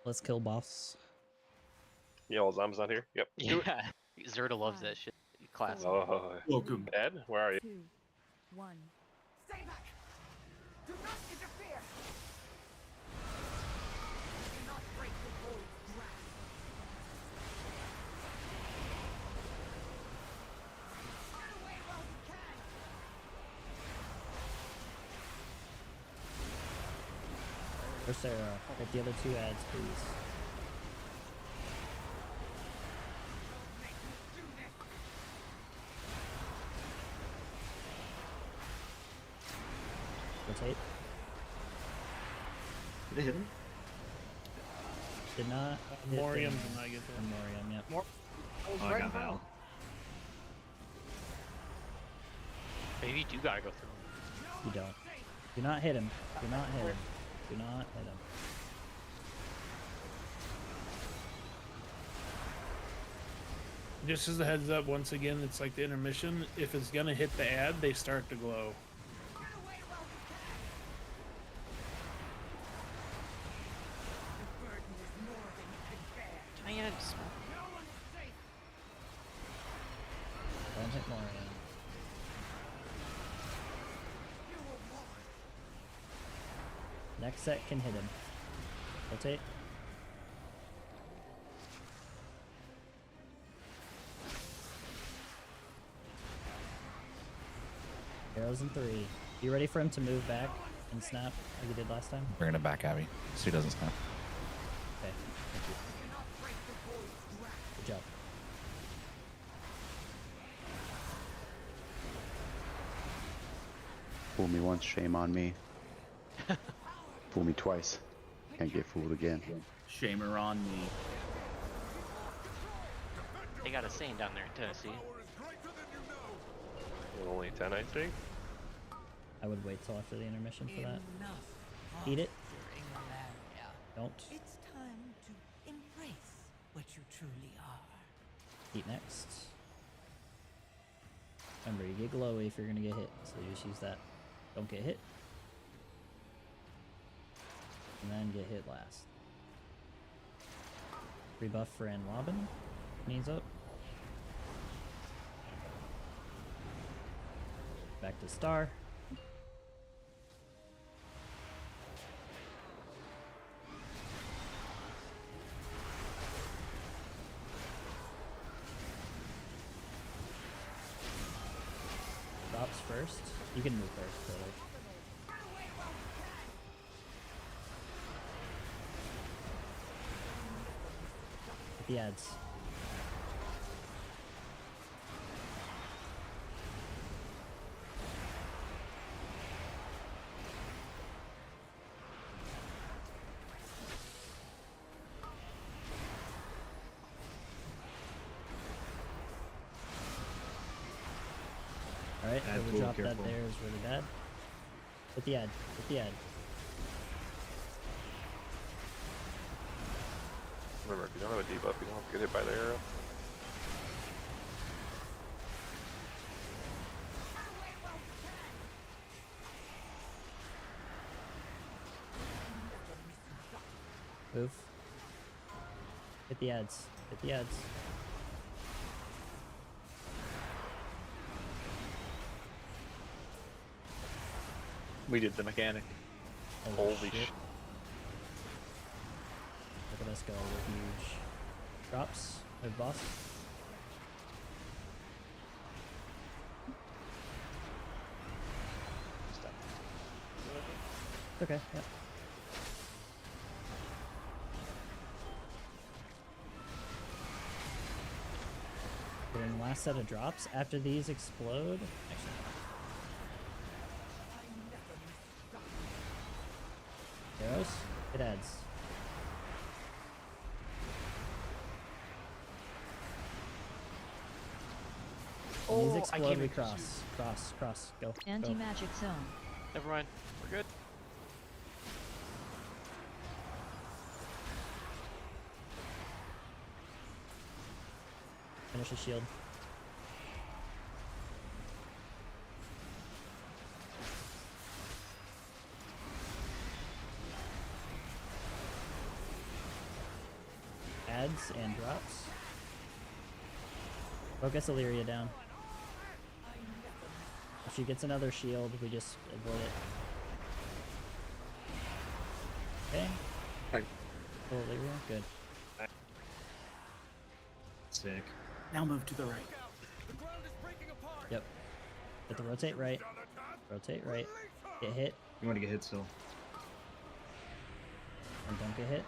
Let's kill boss. Yeah, Malzam's not here. Yep. Do it. Yeah, Zerta loves that shit. Classic. Oh, welcome. Ed, where are you? 2, 1. Stay back! Do not interfere! Do not break the bold's grasp! Run away while you can! Or Sarah, get the other 2 ads, please. Rotate. Did it hit him? Did not. hit Morium them. did not get there. Morium, yep. Oh, I got Val. Maybe you do gotta go through. You don't. Do not hit him. Do not hit him. Do not hit him. Just as a heads up, once again, it's like the intermission. If it's gonna hit the ad, they start to glow. Can I get a smoke? Don't hit Morium. Next set can hit him. Rotate. Arrows in 3. You ready for him to move back and snap like he did last time? We're gonna back Abby so he doesn't snap. Okay, thank you. Good job. Fool me once, shame on me. Fool me twice, can't get fooled again. Shamer on me. They got a saying down there in Tennessee. Only 10, I think. I would wait till after the intermission for that. Eat it. Don't. It's time to embrace what you truly are. Eat next. Remember, you get glowy if you're gonna get hit, so you just use that. Don't get hit. And then get hit last. Rebuff for Anwabin. Knees up. Back to Star. Drops first. You can move first, so like. Hit the ads. Alright, Ad so the pool, drop that careful. there is really bad. Hit the ad. Hit the ad. Remember, if you don't have a debuff, you don't have to get hit by the arrow. Move. Hit the ads. Hit the ads. We did the mechanic. Holy Holy shit. shit. Look at us go. We're huge. Drops. Move boss. It's okay, yeah. Then last set of drops. After these explode. Actually, arrows. It adds. When these explode, we cross. Cross, cross. Go. Go. Anti-magic zone. Never mind. We're good. Finish the shield. Adds and drops. Focus Illyria down. If she gets another shield, we just avoid it. Okay. Right. Full Illyria, good. Sick. Now move to the right. Yep. Get the rotate right. Rotate right. Get hit. You want to get hit still. And don't get hit.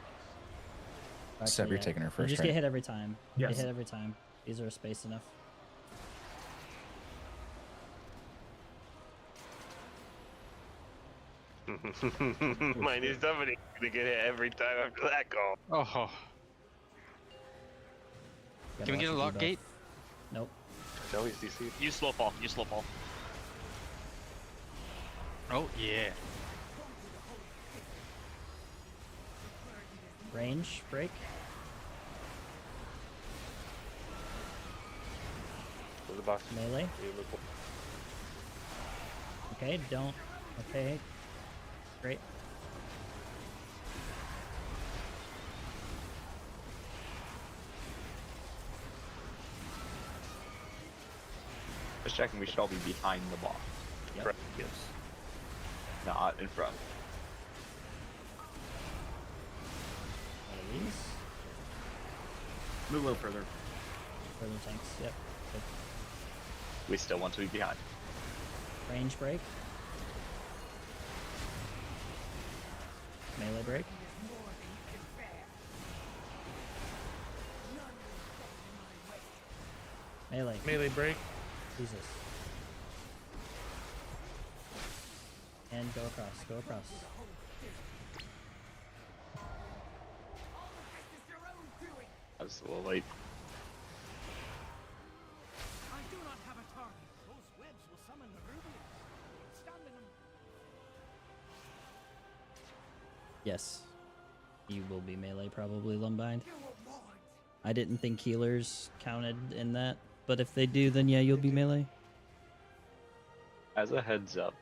Seb, you're taking her You first, just right? get hit every time. Yes. Get hit every time. These are spaced enough. My new somebody's gonna get hit every time after that call. Oh. Gotta Can we get a watch lock the debuff. gate? Nope. No, he's DC. Use slow fall. Use slow fall. Oh, yeah. Range break. Go to the box. Melee. Okay, don't. Okay. Great. Just checking, we should all be behind the boss. Yep. Correct. Yes. Not in front. Move a little further. Further tanks. Yep. Good. We still want to be behind. Range break. Melee break. Melee. Melee break. Jesus. And go across. Go across. I was a little late. I do not have a target. Those webs will summon the Rubians. Stand in them. Yes. You will be melee probably, Lumbind. I didn't think healers counted in that, but if they do, then yeah, you'll be melee. As a heads up,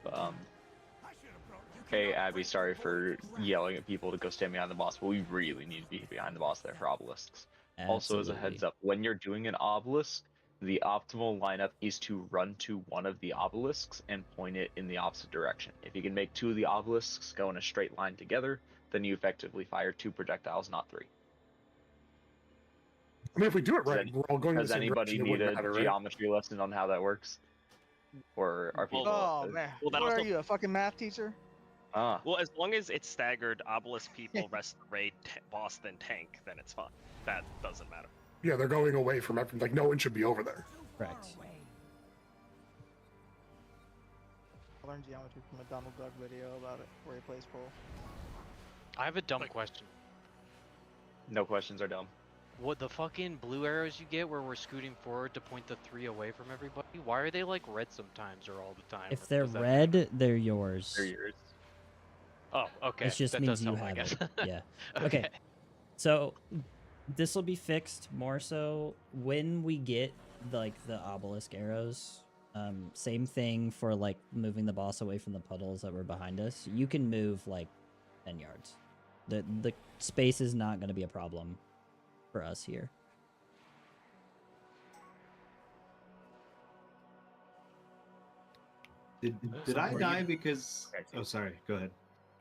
hey Abby, sorry for yelling at people to go stand behind the boss, but we really need to be behind the boss there for obelisks. Also, as a heads up, when you're doing an obelisk, the optimal lineup is to run to one of the obelisks and point it in the opposite direction. If you can make 2 of the obelisks go in a straight line together, then you effectively fire 2 projectiles, not 3. I mean, if we do it right, we're all going in the Does same anybody direction. It need wouldn't a matter, right? geometry lesson on how that works? Or are people... Oh man, well, that what are also- you, a fucking math teacher? Ah. Well, as long as it's staggered, obelisk people rest raid boss then tank, then it's fine. That doesn't matter. Yeah, they're going away from everything. Like, no one should be over there. Correct. I learned geometry from a Donald Duck video about it, where he plays pool. I have a dumb question. No questions are dumb. What the fucking blue arrows you get where we're scooting forward to point the 3 away from everybody? Why are they like red sometimes or all the time? If Or they're does that- red, they're yours. They're yours. Oh, okay. It just that means does you help, I have guess. it. Yeah. Okay. So this will be fixed more so when we get like the obelisk arrows. Same thing for like moving the boss away from the puddles that were behind us. You can move like 10 yards. The space is not going to be a problem for us here. Did I die because? Oh, sorry. Go ahead.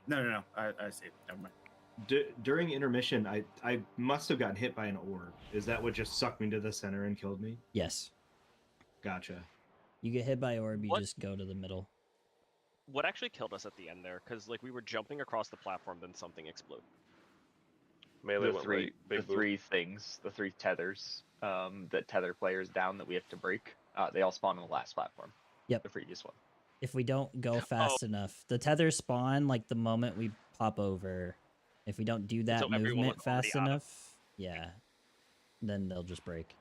No. I see. Never mind. During intermission, I must have gotten hit by an orb. Is that what just sucked me to the center and killed me? Yes. Gotcha. You get hit by orb, you What? just go to the middle. What actually killed us at the end there? Because like we were jumping across the platform, then something exploded. Melee The went three, right. Big the boop. 3 things, the 3 tethers that tether players down that we have to break. They all spawn on the last platform. Yep. The previous one. If we don't go fast enough, the tethers spawn like the moment we pop over. If we don't do that So everyone movement was already fast out of- enough, yeah, then they'll just break.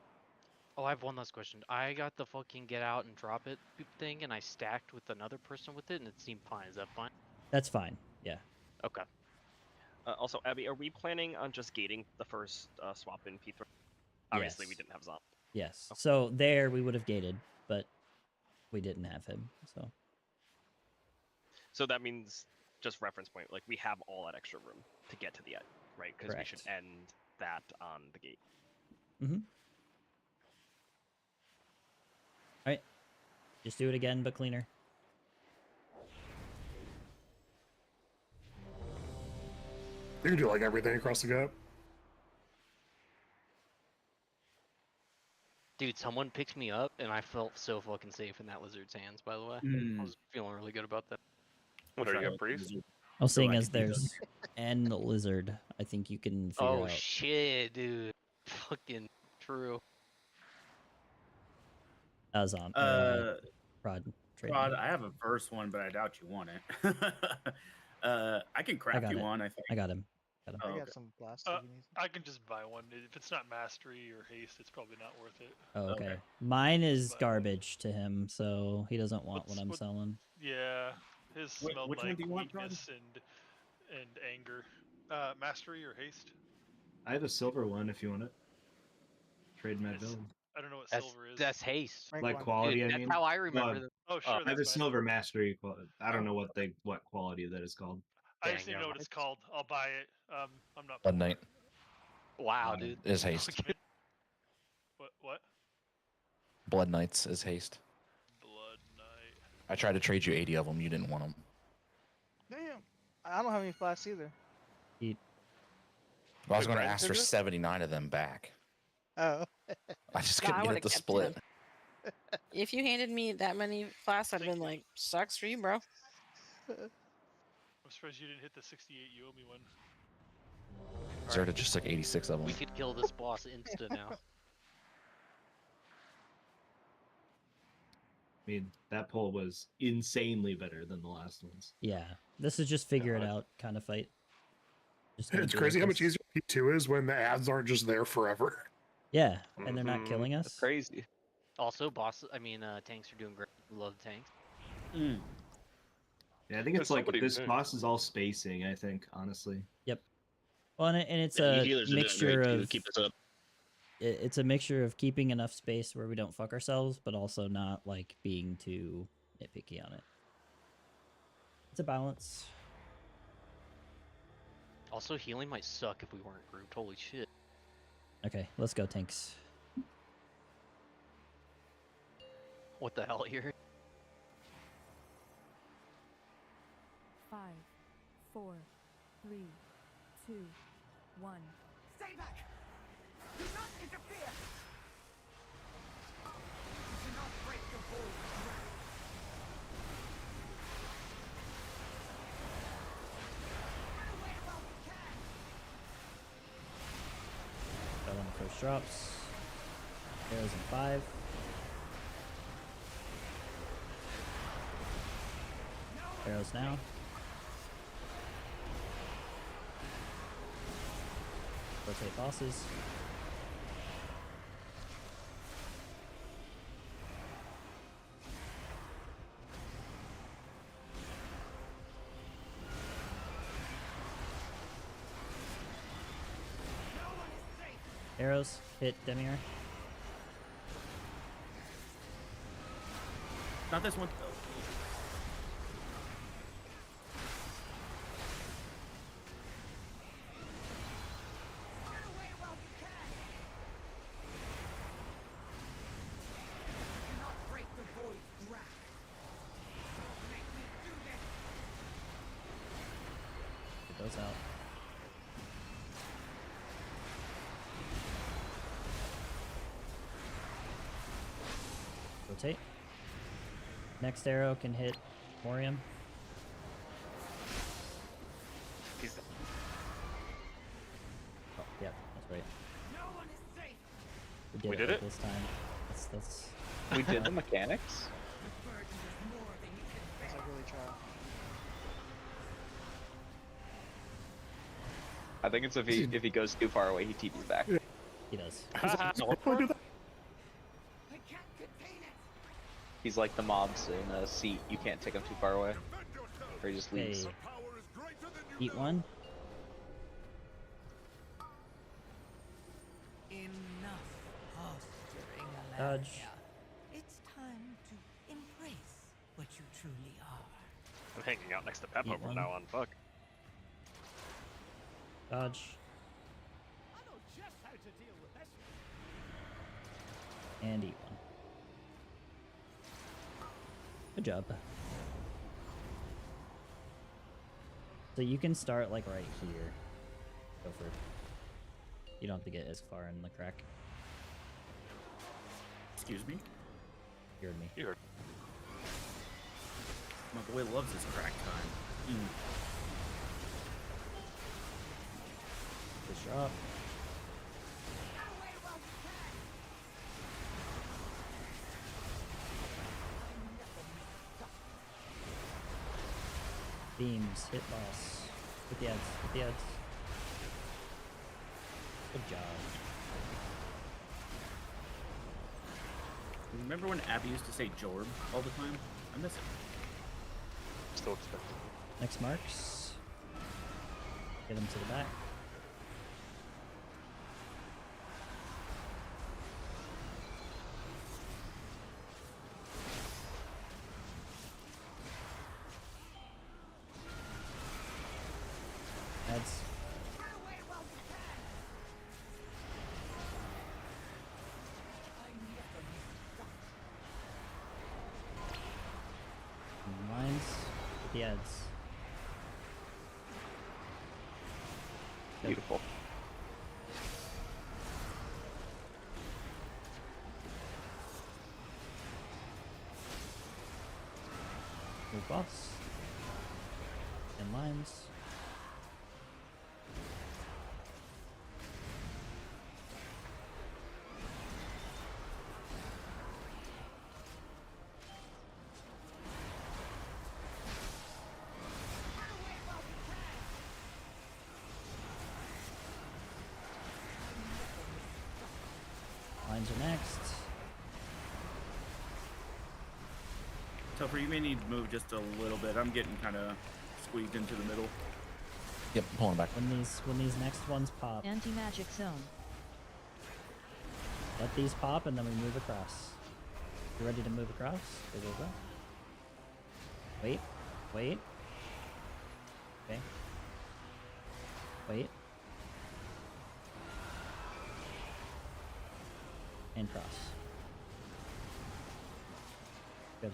Oh, I have one last question. I got the fucking get out and drop it thing, and I stacked with another person with it, and it seemed fine. Is that fine? That's fine. Yeah. Okay. Also, Abby, are we planning on just gating the first swap in P3? Obviously, we Yes. didn't have Zomp. Yes. So there we would have gated, but we didn't have him. So So that means, just reference point, like we have all that extra room to get to the end, right? Because we should Correct. end that on the gate. Mm-hmm. All right. Just do it again, but cleaner. You can do like everything across the gap. Dude, someone picked me up, and I felt so fucking safe in that lizard's hands, by the way. I was feeling really good about that. What are you, a priest? Well, seeing as there's N lizard, I think you can figure Oh out. shit, dude. Fucking true. Azon. Prod. trade Rod, name. I have a verse one, but I doubt you want it. I can craft got you it. one, I think. I got him. Got him. Oh, I got okay. some blast. I can just buy one. If it's not mastery or haste, it's probably not worth it. Oh, okay. Mine is garbage to him, so he doesn't want what I'm what- selling. Yeah, his Wh- smelled which one like do you want, Rod? weakness and anger. Mastery or haste? I have a silver one if you want it. Trade my It's- build. I don't know what That's, silver is. that's haste. Like quality, Dude, I that's mean. how I remember Well, them. Oh, sure, I have a that's fine. silver mastery. I don't know what quality that is called. I Dang, just need to never know what mind. it's called. I'll buy it. I'm not. Blood Knight Wow, dude. is haste. What? Blood Knights is haste. Blood Knight. I tried to trade you 80 of them. You didn't want them. Damn. I don't have any flasks either. Well, I was Wait, going to right, ask for Scissor? 79 of them back. Oh. I just No, I couldn't get would've it to kept split. him. If you handed me that many class, I'd been like, sucks for you, bro. I'm surprised you didn't hit the 68 you owe me one. Zerta just took 86 of them. We could kill this boss insta now. I mean, that poll was insanely better than the last ones. Yeah, this is just figure it out kind of fight. Just gonna It's do crazy it how much this- easier P2 is when the ads aren't just there forever. Yeah, and they're not killing us. That's crazy. Also, tanks are doing great. Love the tanks. Yeah, I think it's There's like somebody this there. boss is all spacing. I think honestly. Yep. Well, and it's Yeah, you a healers are doing mixture great too. of Keep this up. it's a mixture of keeping enough space where we don't fuck ourselves, but also not like being too nitpicky on it. It's a balance. Also, healing might suck if we weren't grouped. Holy shit. Okay, let's go tanks. What the hell here? 5, 4, 3, 2, 1. Stay back! Do not interfere! Do not break the void. Fell on the first drops. Arrows in 5. Arrows now. Rotate bosses. Arrows hit Demier. Not this one. Get those out. Rotate. Next arrow can hit Morium. Oh, yeah, that's right. We did right it? this time. That's We did the mechanics. It's like really try. I think it's if he goes too far away, he TP's back. He does. He's like the mobs in a seat. You can't take him too far away, or he just leaves. Hey. Eat one. Enough posturing, Dodge. Alania. It's time to embrace what you truly are. I'm hanging out next to Peppo Eat from one. now on. Fuck. Dodge. I know just how to deal with this. And eat one. Good job. So you can start like right here. Go for it. You don't have to get as far in the crack. Excuse me? You heard me. You heard. My boy loves his crack time. Push drop. Beams, hit boss. Hit the ads, hit the ads. Good job. Remember when Abby used to say Jorb all the time? I miss it. Still expecting. Next marks. Get him to the back. Ads. Lines. Hit the ads. Yep. Beautiful. boss. In lines. Lines are next. Topher, you may need to move just a little bit. I'm getting kind of squeezed into the middle. Yep, pulling back. When these next ones pop, Anti-magic zone. let these pop and then we move across. You ready to move across? Go, go, go. Wait. Wait. Okay. Wait. And cross. Good.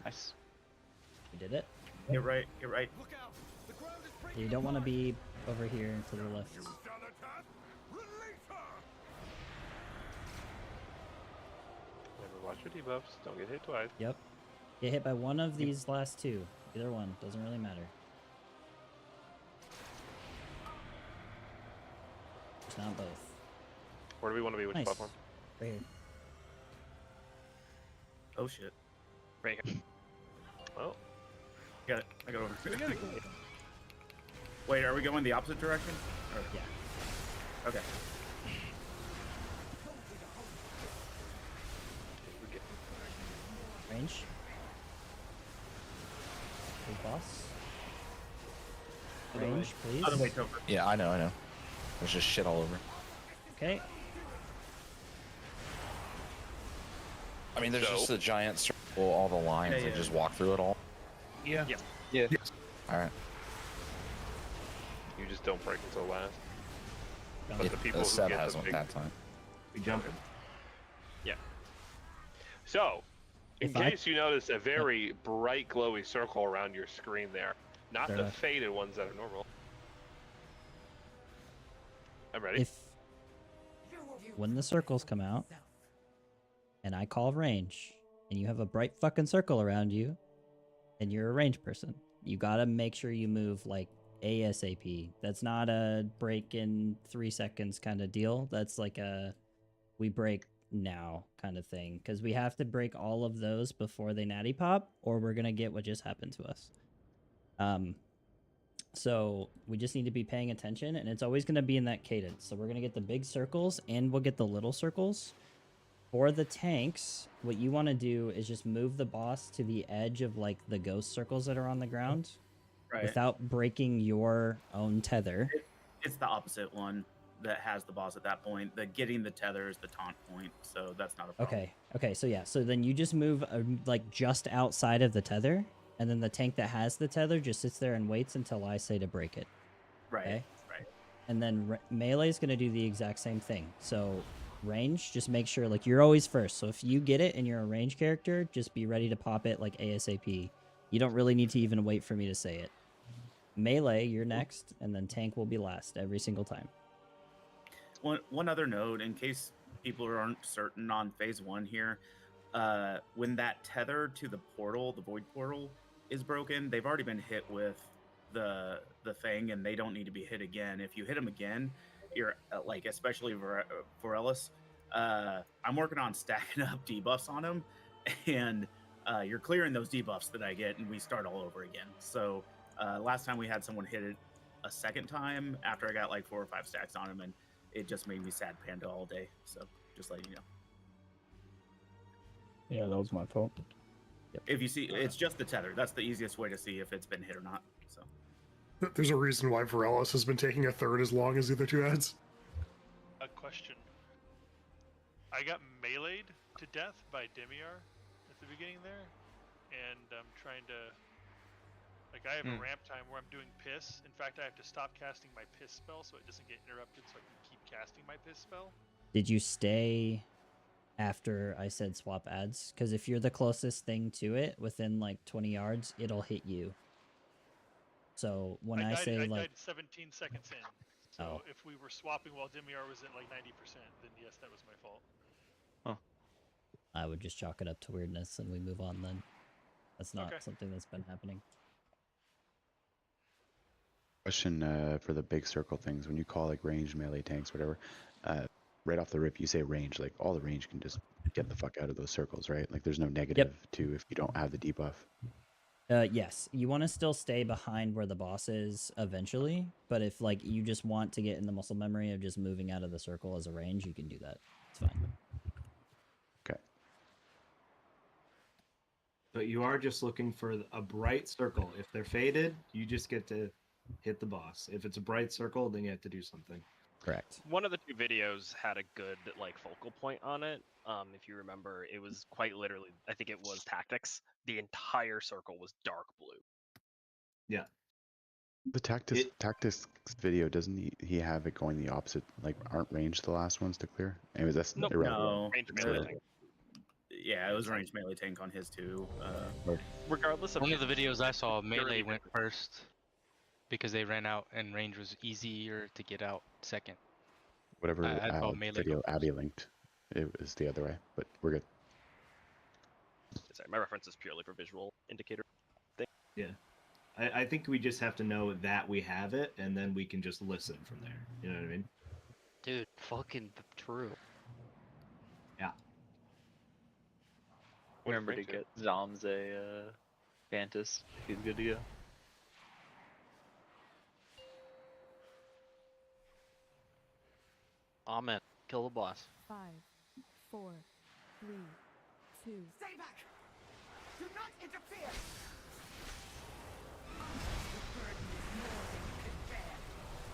Nice. You did it. You're right. You're right. You don't want to be over here to the left. Never watch your debuffs. Don't get hit twice. Yep. Get hit by one of these last two. Either one. Doesn't really matter. It's not both. Where do we want to be? Which Nice. platform? Right here. Oh shit. Right here. Well, Got it. I got over. Wait, are we going the opposite direction? Or... Yeah. Okay. Range. Big boss. Other way. Range, please. Other way, Topher. Yeah, I know. There's just shit all over. Okay. I mean, there's So- just a giant circle, all the lines, Yeah, and yeah. just walk through it all. Yeah. Yeah. Yeah. Alright. you just don't break until last. Got But it. the people who Seb get has the one big... that time. We jumping. Yeah. So, in If I- case you notice a very bright glowy circle around your screen there, not Fair the enough. faded ones that are normal. I'm ready. If when the circles come out and I call range and you have a bright fucking circle around you and you're a range person, you gotta make sure you move like ASAP. That's not a break in 3 seconds kind of deal. That's like a we break now kind of thing, because we have to break all of those before they natty pop or we're gonna get what just happened to us. So we just need to be paying attention, and it's always going to be in that cadence. So we're going to get the big circles and we'll get the little circles. For the tanks, what you want to do is just move the boss to the edge of like the ghost circles that are on the ground Right. without breaking your own tether. It's the opposite one that has the boss at that point. The getting the tether is the taunt point, so that's not a problem. Okay, so yeah, so then you just move like just outside of the tether, and then the tank that has the tether just sits there and waits until I say to break it. Right. Okay? Right. And then melee is going to do the exact same thing. So range, just make sure like you're always first. So if you get it and you're a range character, just be ready to pop it like ASAP. You don't really need to even wait for me to say it. Melee, you're next, and then tank will be last every single time. One other note, in case people aren't certain on phase 1 here, when that tether to the portal, the void portal, is broken, they've already been hit with the thing, and they don't need to be hit again. If you hit them again, you're like, especially Vorellis, I'm working on stacking up debuffs on him, and you're clearing those debuffs that I get, and we start all over again. So last time we had someone hit it a second time after I got like 4 or 5 stacks on him, and it just made me sad panda all day. So just letting you know. Yeah, that was my fault. If you see, it's just the tether. That's the easiest way to see if it's been hit or not. So There's a reason why Vorellis has been taking a third as long as the other two ads. A question. I got meleeed to death by Demiar at the beginning there, and I'm trying to... Like, I have a ramp time where I'm doing piss. In fact, I have to stop casting my piss spell so it doesn't get interrupted so I can keep casting my piss spell. Did you stay after I said swap ads? Because if you're the closest thing to it within like 20 yards, it'll hit you. So when I, died, say I like, died 17 seconds in. So Oh. if we were swapping while Dimiar was at like 90%, then yes, that was my fault. I would just chalk it up to weirdness and we move on then. That's not Okay. something that's been happening. Question for the big circle things. When you call like ranged melee tanks, whatever, right off the rip, you say range. Like all the range can just get the fuck out of those circles, right? Like there's no negative to if you don't have the debuff. Yes, you want to still stay behind where the boss is eventually, but if like you just want to get in the muscle memory of just moving out of the circle as a range, you can do that. It's fine. Okay. But you are just looking for a bright circle. If they're faded, you just get to hit the boss. If it's a bright circle, then you have to do something. Correct. One of the two videos had a good like focal point on it. If you remember, it was quite literally, I think it was tactics. The entire circle was dark blue. Yeah. The tactics video, doesn't he have it going the opposite? Like aren't ranged the last ones to clear? Anyways, that's irrelevant. No. Range melee tank. Yeah, it was ranged melee tank on his too. Regardless of one of the videos I saw, melee went first because they ran out and range was easier to get out second. Whatever I saw melee video Abby linked, it was the other way, but we're good. Sorry, my reference is purely for visual indicator thing. Yeah. I think we just have to know that we have it, and then we can just listen from there. You know what I mean? Dude, fucking true. Yeah. Remember to get Zoms a Vantis. He's good to go. Amen. Kill the boss. 5, 4, 3, 2. Stay back! Do not interfere!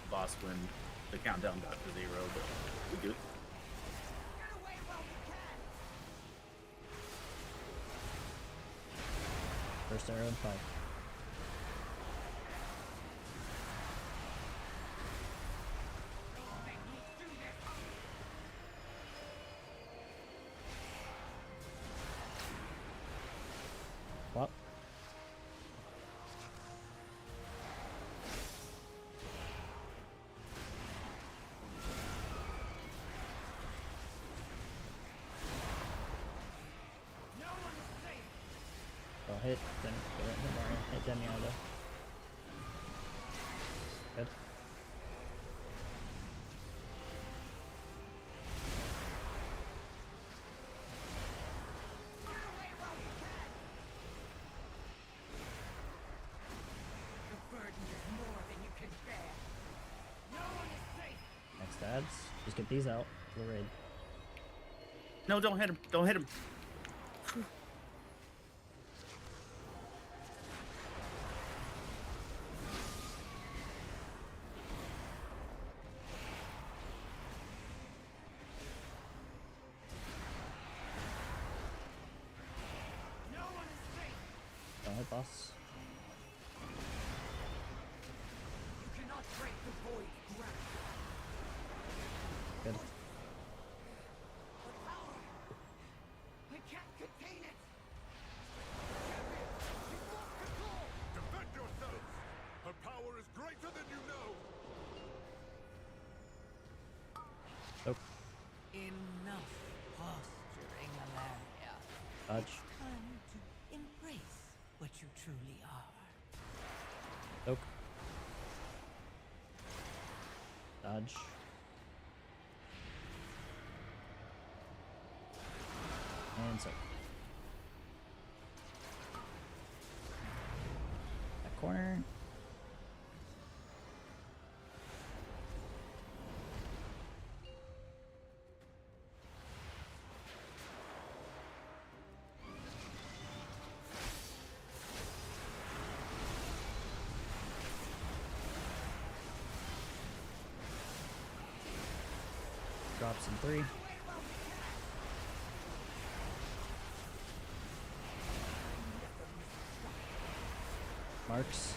Boss when the countdown got to 0, but we good. First arrow and 5. What? Go hit, then go hit the bar, hit Demiardo. Good. The burden is more than you can bear. No one is safe. Next ads. Just get these out for the raid. No, don't hit him. Don't hit him. Don't hit boss. You cannot break the void ground. Good. The power! I can't contain it! Defend yourselves! Her power is greater than you know! Nope. Enough posturing, Alaria. Dodge. Time to embrace what you truly are. Nope. Dodge. And so. That corner. Drops in 3. Marks.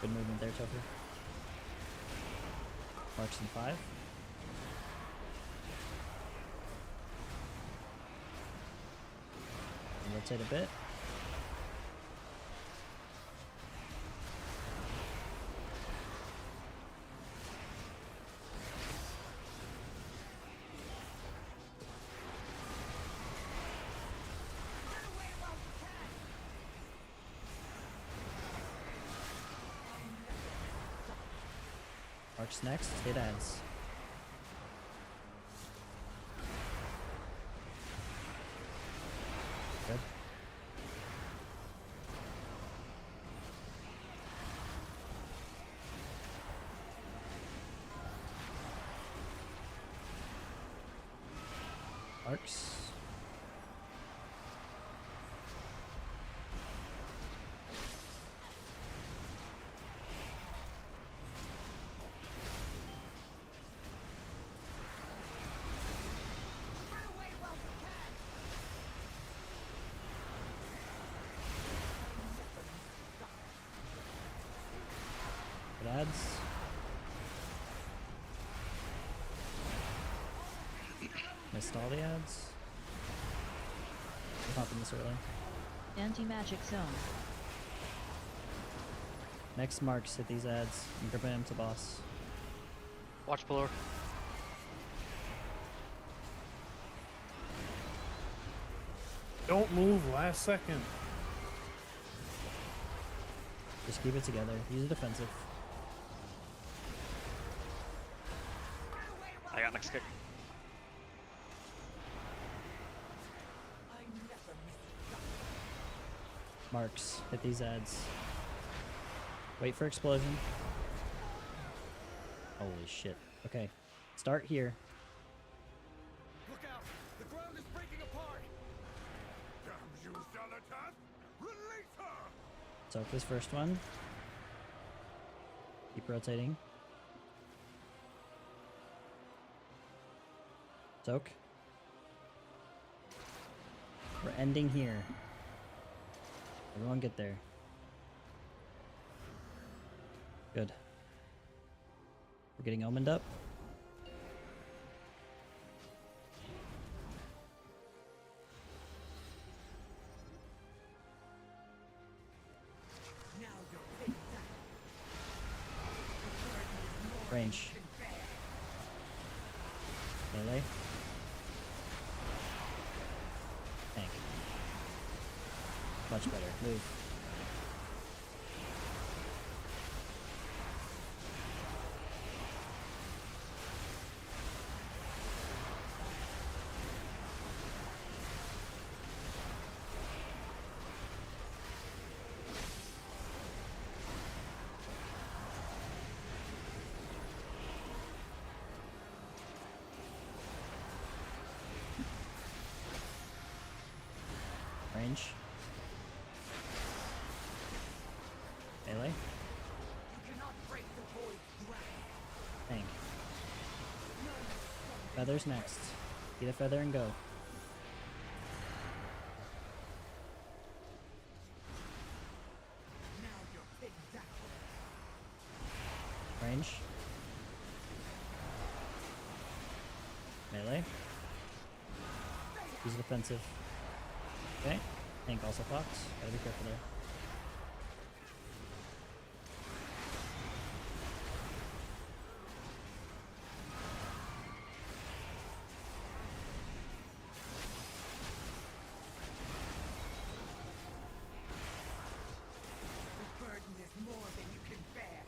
Good movement there, Topher. Marks in 5. rotate a bit. Mark's next, hit ads. Good. Marks. Good ads. Missed all the ads. I'm popping this early. Anti-magic zone. Next Marks hit these ads and gripping him to boss. Watch below. Don't move last second. Just keep it together. Use a defensive. I got next kick. Marks, hit these ads. Wait for explosion. Holy shit. Okay. Start here. Look out! The ground is breaking apart! Damn you, Xalatath! Release her! Soak this first one. Keep rotating. Soak. We're ending here. Everyone get there. Good. We're getting omened up. Range. Melee. Tank. Much better. Move. Range. Melee. Tank. Feathers next. Get a feather and go. Range. Melee. Use defensive. Okay. Tank also pops. Gotta be careful there. The burden is more than you can bear.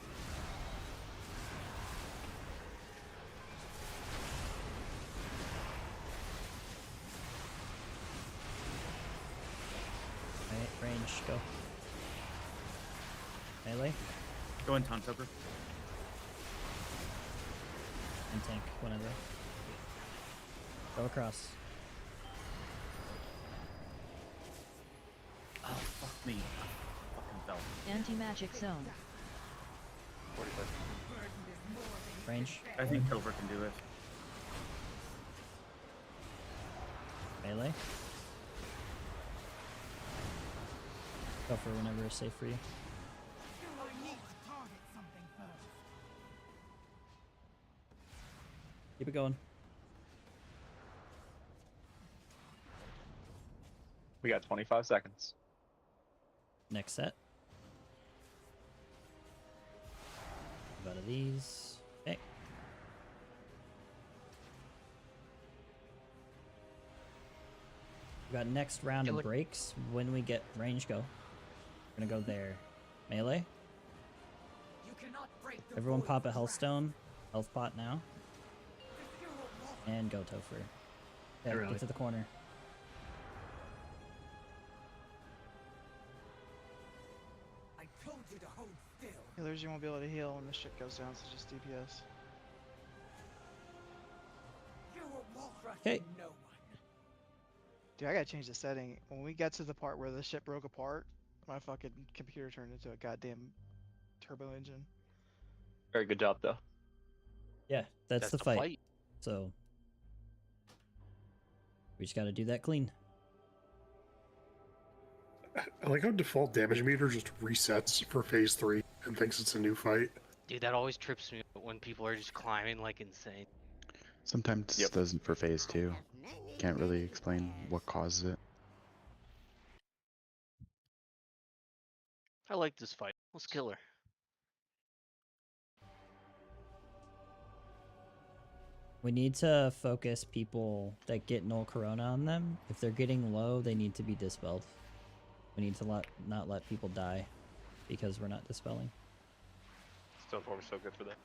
Alright, range, go. Melee Go in, Tom Tucker. and tank, whenever. Go across. Oh, fuck me. I fucking fell. Anti-magic zone. 45. Range. I think Topher can do it. Melee. Go for whenever is safe for you. I need to target something first. Keep it going. We got 25 seconds. Next set. Out of these. Okay. We got next round of breaks. When we get range go. We're gonna go there. Melee. You cannot break the Everyone void pop a of health wrath. stone. Health pot now. And go Topher. Okay, Really? get to the corner. I told you to hold still. Healers, you won't be able to heal when the shit goes down, so just DPS. You will walk trust Okay. no one. Dude, I gotta change the setting. When we got to the part where the ship broke apart, my fucking computer turned into a goddamn turbo engine. Very good job, though. Yeah, that's the fight. So we just gotta do that clean. I like how default damage meter just resets for phase 3 and thinks it's a new fight. Dude, that always trips me out when people are just climbing like insane. Sometimes it doesn't for phase 2. Can't really explain what causes it. I like this fight. Let's kill her. We need to focus people that get null corona on them. If they're getting low, they need to be dispelled. We need to not let people die because we're not dispelling. Stone form is so good for that.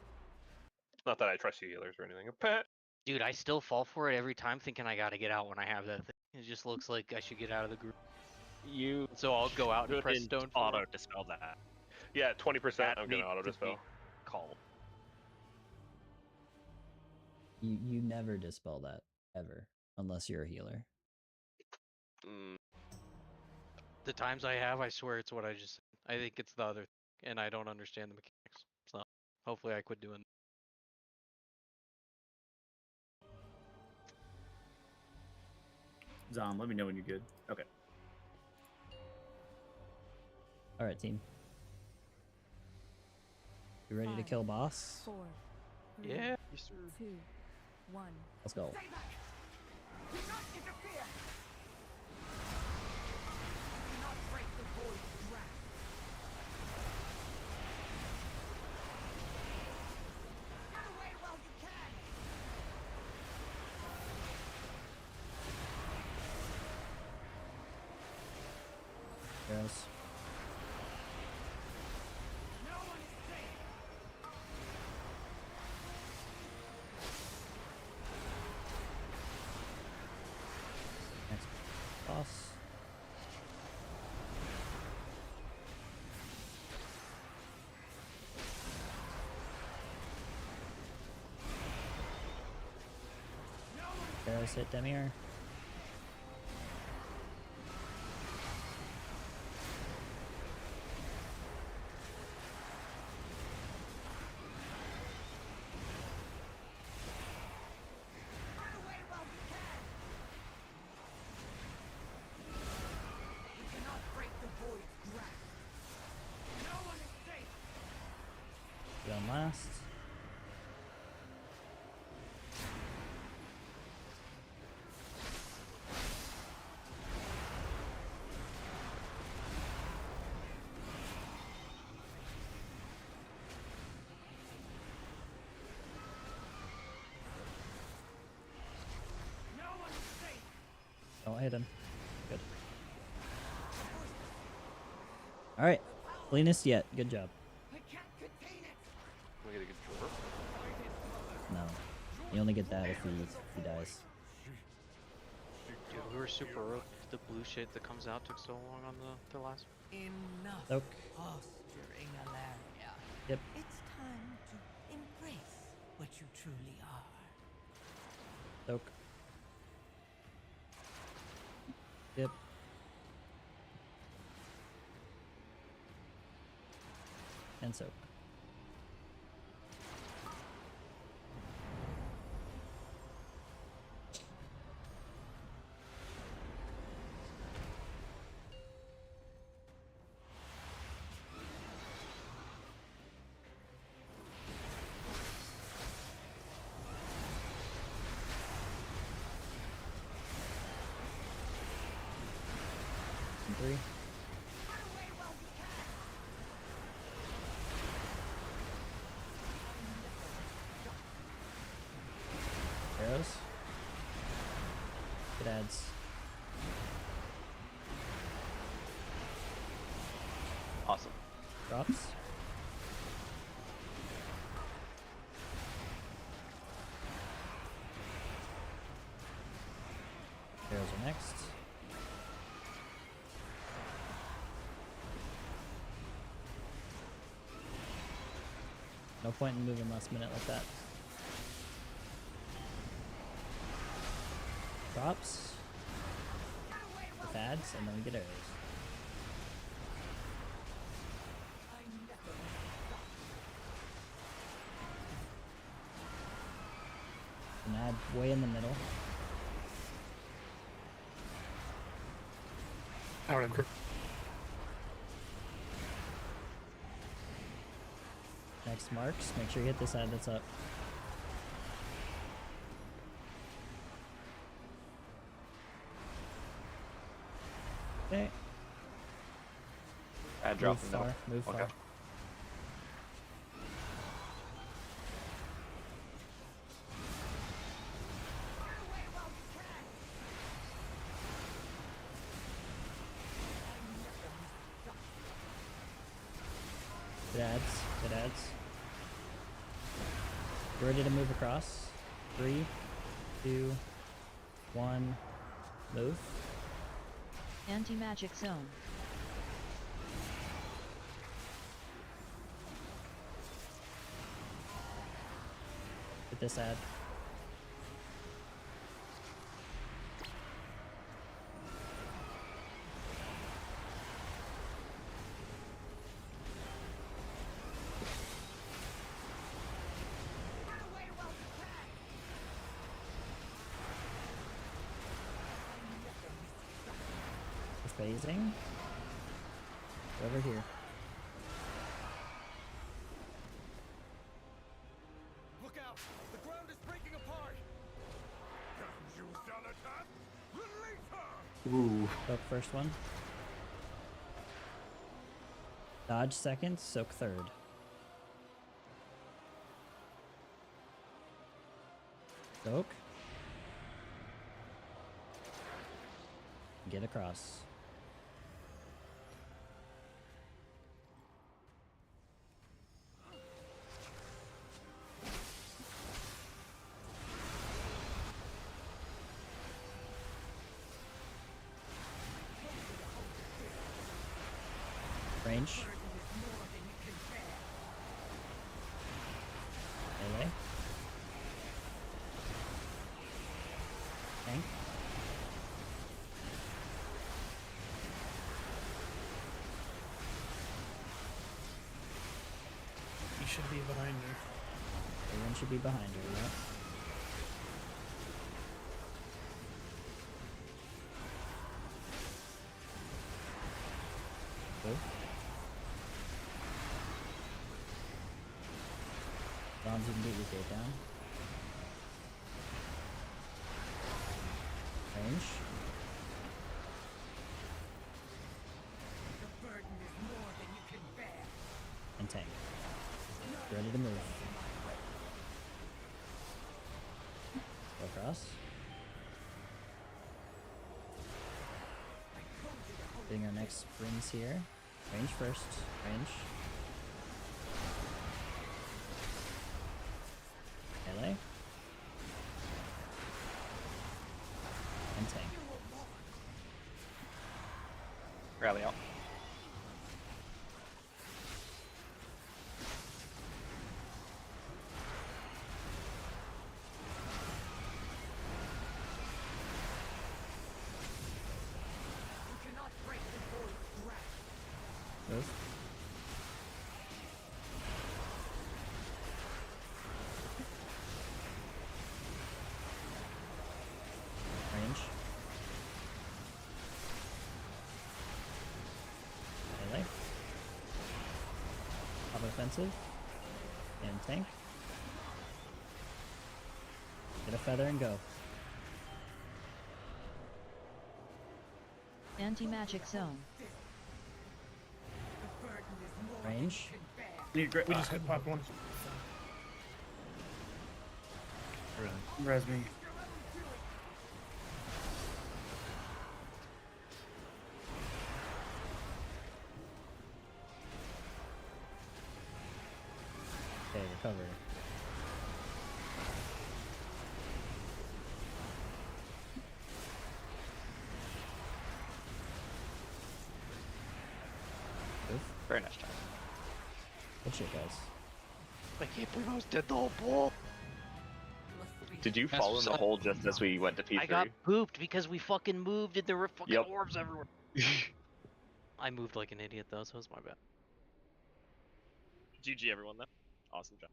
Not that I trust you healers or anything. Pet. Dude, I still fall for it every time thinking I gotta get out when I have that thing. It just looks like I should get out of the group. So I'll go out and press Couldn't stone form. auto dispel that. Yeah, 20%. That I'm gonna needs auto to be dispel. Called. You never dispel that ever unless you're a healer. The times I have, I swear it's what I just said. I think it's the other thing, and I don't understand the mechanics. So hopefully I quit doing. Zom, let me know when you're good. Okay. All right, team. You ready to kill boss? 4, 3, Yeah. 2, 1. Let's go. Do not interfere. Do not break the void of wrath. Get away while you can. Yes. No one is safe. Next boss. There's hit Demir. Run away while you can. You cannot break the void's grasp. No one is safe. Done last. No one is safe. Don't hit him. Good. All right. Cleanest yet. Good job. I can't contain it. Can we get a good drawer? No. You only get that if he dies. Dude, we were super early. The blue shit that comes out took so long on the last. Enough Nope. posturing, Alaria. Yep. It's time to embrace what you truly are. Soak. Yep. And soak. Drops. Arrows are next. No point in moving last minute like that. Drops. With ads, and then we get arrows. An ad way in the middle. Out and Next marks, make sure you hit this ad that's up. Okay. Ad drop Move in the middle. far, move Okay. far. Good ads, good ads. We're ready to move across. 3, 2, 1, move. Anti-magic zone. Hit this ad. Phasing. Over here. Look out! The ground is breaking apart! Damn you, Xalatath! Release her! Ooh. Soak first one. Dodge second, soak third. Soak. Get across. Range. Melee. Tank. He should be behind her. Everyone should be behind her, yeah. Good. Bombs, you can get your gate down. Range. The burden is more than you can bear. And tank. Ready to move. Go across. Getting our next springs here. Range first. Range. Melee. And tank. Rally out. Move. Range. Melee. Pop offensive. And tank. Get a feather and go. Anti-magic zone. Range. We just hit pop one. Res me. cover. Very nice job. Good shit, guys. I can't believe I was dead the whole pool. Did you That's fall in the so- hole just as we went to P3? I got pooped because we fucking moved and there were fucking Yep. orbs everywhere. I moved like an idiot though, so it's my bad. GG everyone though. Awesome job.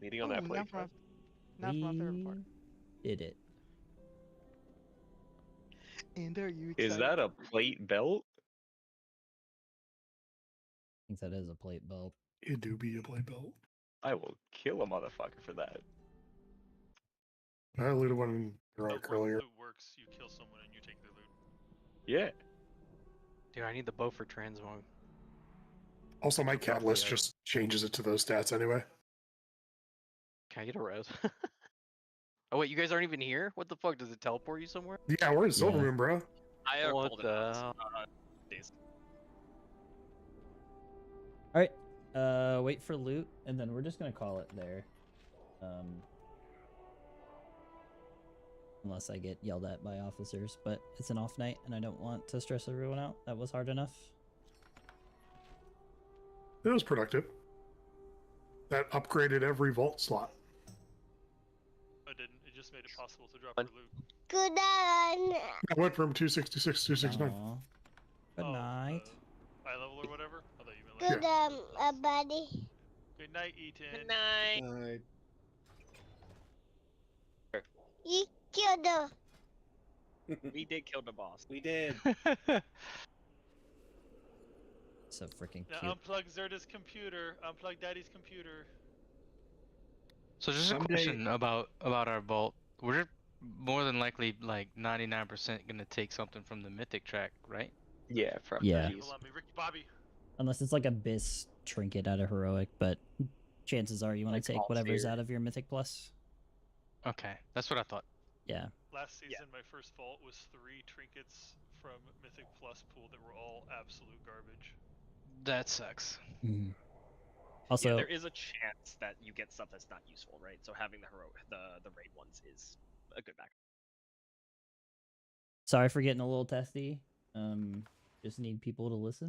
Meeting on that Ooh, plate. Not my favorite part. Did it. And are you excited? Is that a plate belt? I think that is a plate belt. It do be a plate belt. I will kill a motherfucker for that. I looted one in Heroic But when earlier. loot works, you kill someone and you take their loot. Yeah. Dude, I need the bow for transmog. Also, my catalyst just changes it to those stats anyway. Can I get a res? Oh wait, you guys aren't even here? What the fuck? Does it teleport you somewhere? Yeah, we're in Silvermoon, bro. I have What pulled it the out, hell? days. Alright. Wait for loot, and then we're just gonna call it there. Unless I get yelled at by officers, but it's an off night, and I don't want to stress everyone out. That was hard enough. It was productive. That upgraded every vault slot. I didn't. It just made it possible to drop your loot. Good night. I went from 266 to 269. Aw. Good night. Eye level or whatever. I thought you meant Good buddy. Good night, Ethan. Good night. You killed her. We did kill the boss. We did. So freaking Now cute. unplug Zerda's computer. Unplug Daddy's computer. So just a Someday- question about our vault. We're more than likely like 99% gonna take something from the mythic track, right? Yeah, from Yeah. Hold on, me, Ricky Bobby. Unless it's like a Bis trinket out of Heroic, but chances are you want Like to take Vault whatever's Sphere. out of your Mythic Plus. Okay, that's what I thought. Yeah. Last season, my first vault was 3 trinkets from Mythic Plus pool that were all absolute garbage. That sucks. Also, yeah, there is a chance that you get stuff that's not useful, right? So having the raid ones is a good backup. sorry for getting a little testy. Just need people to listen.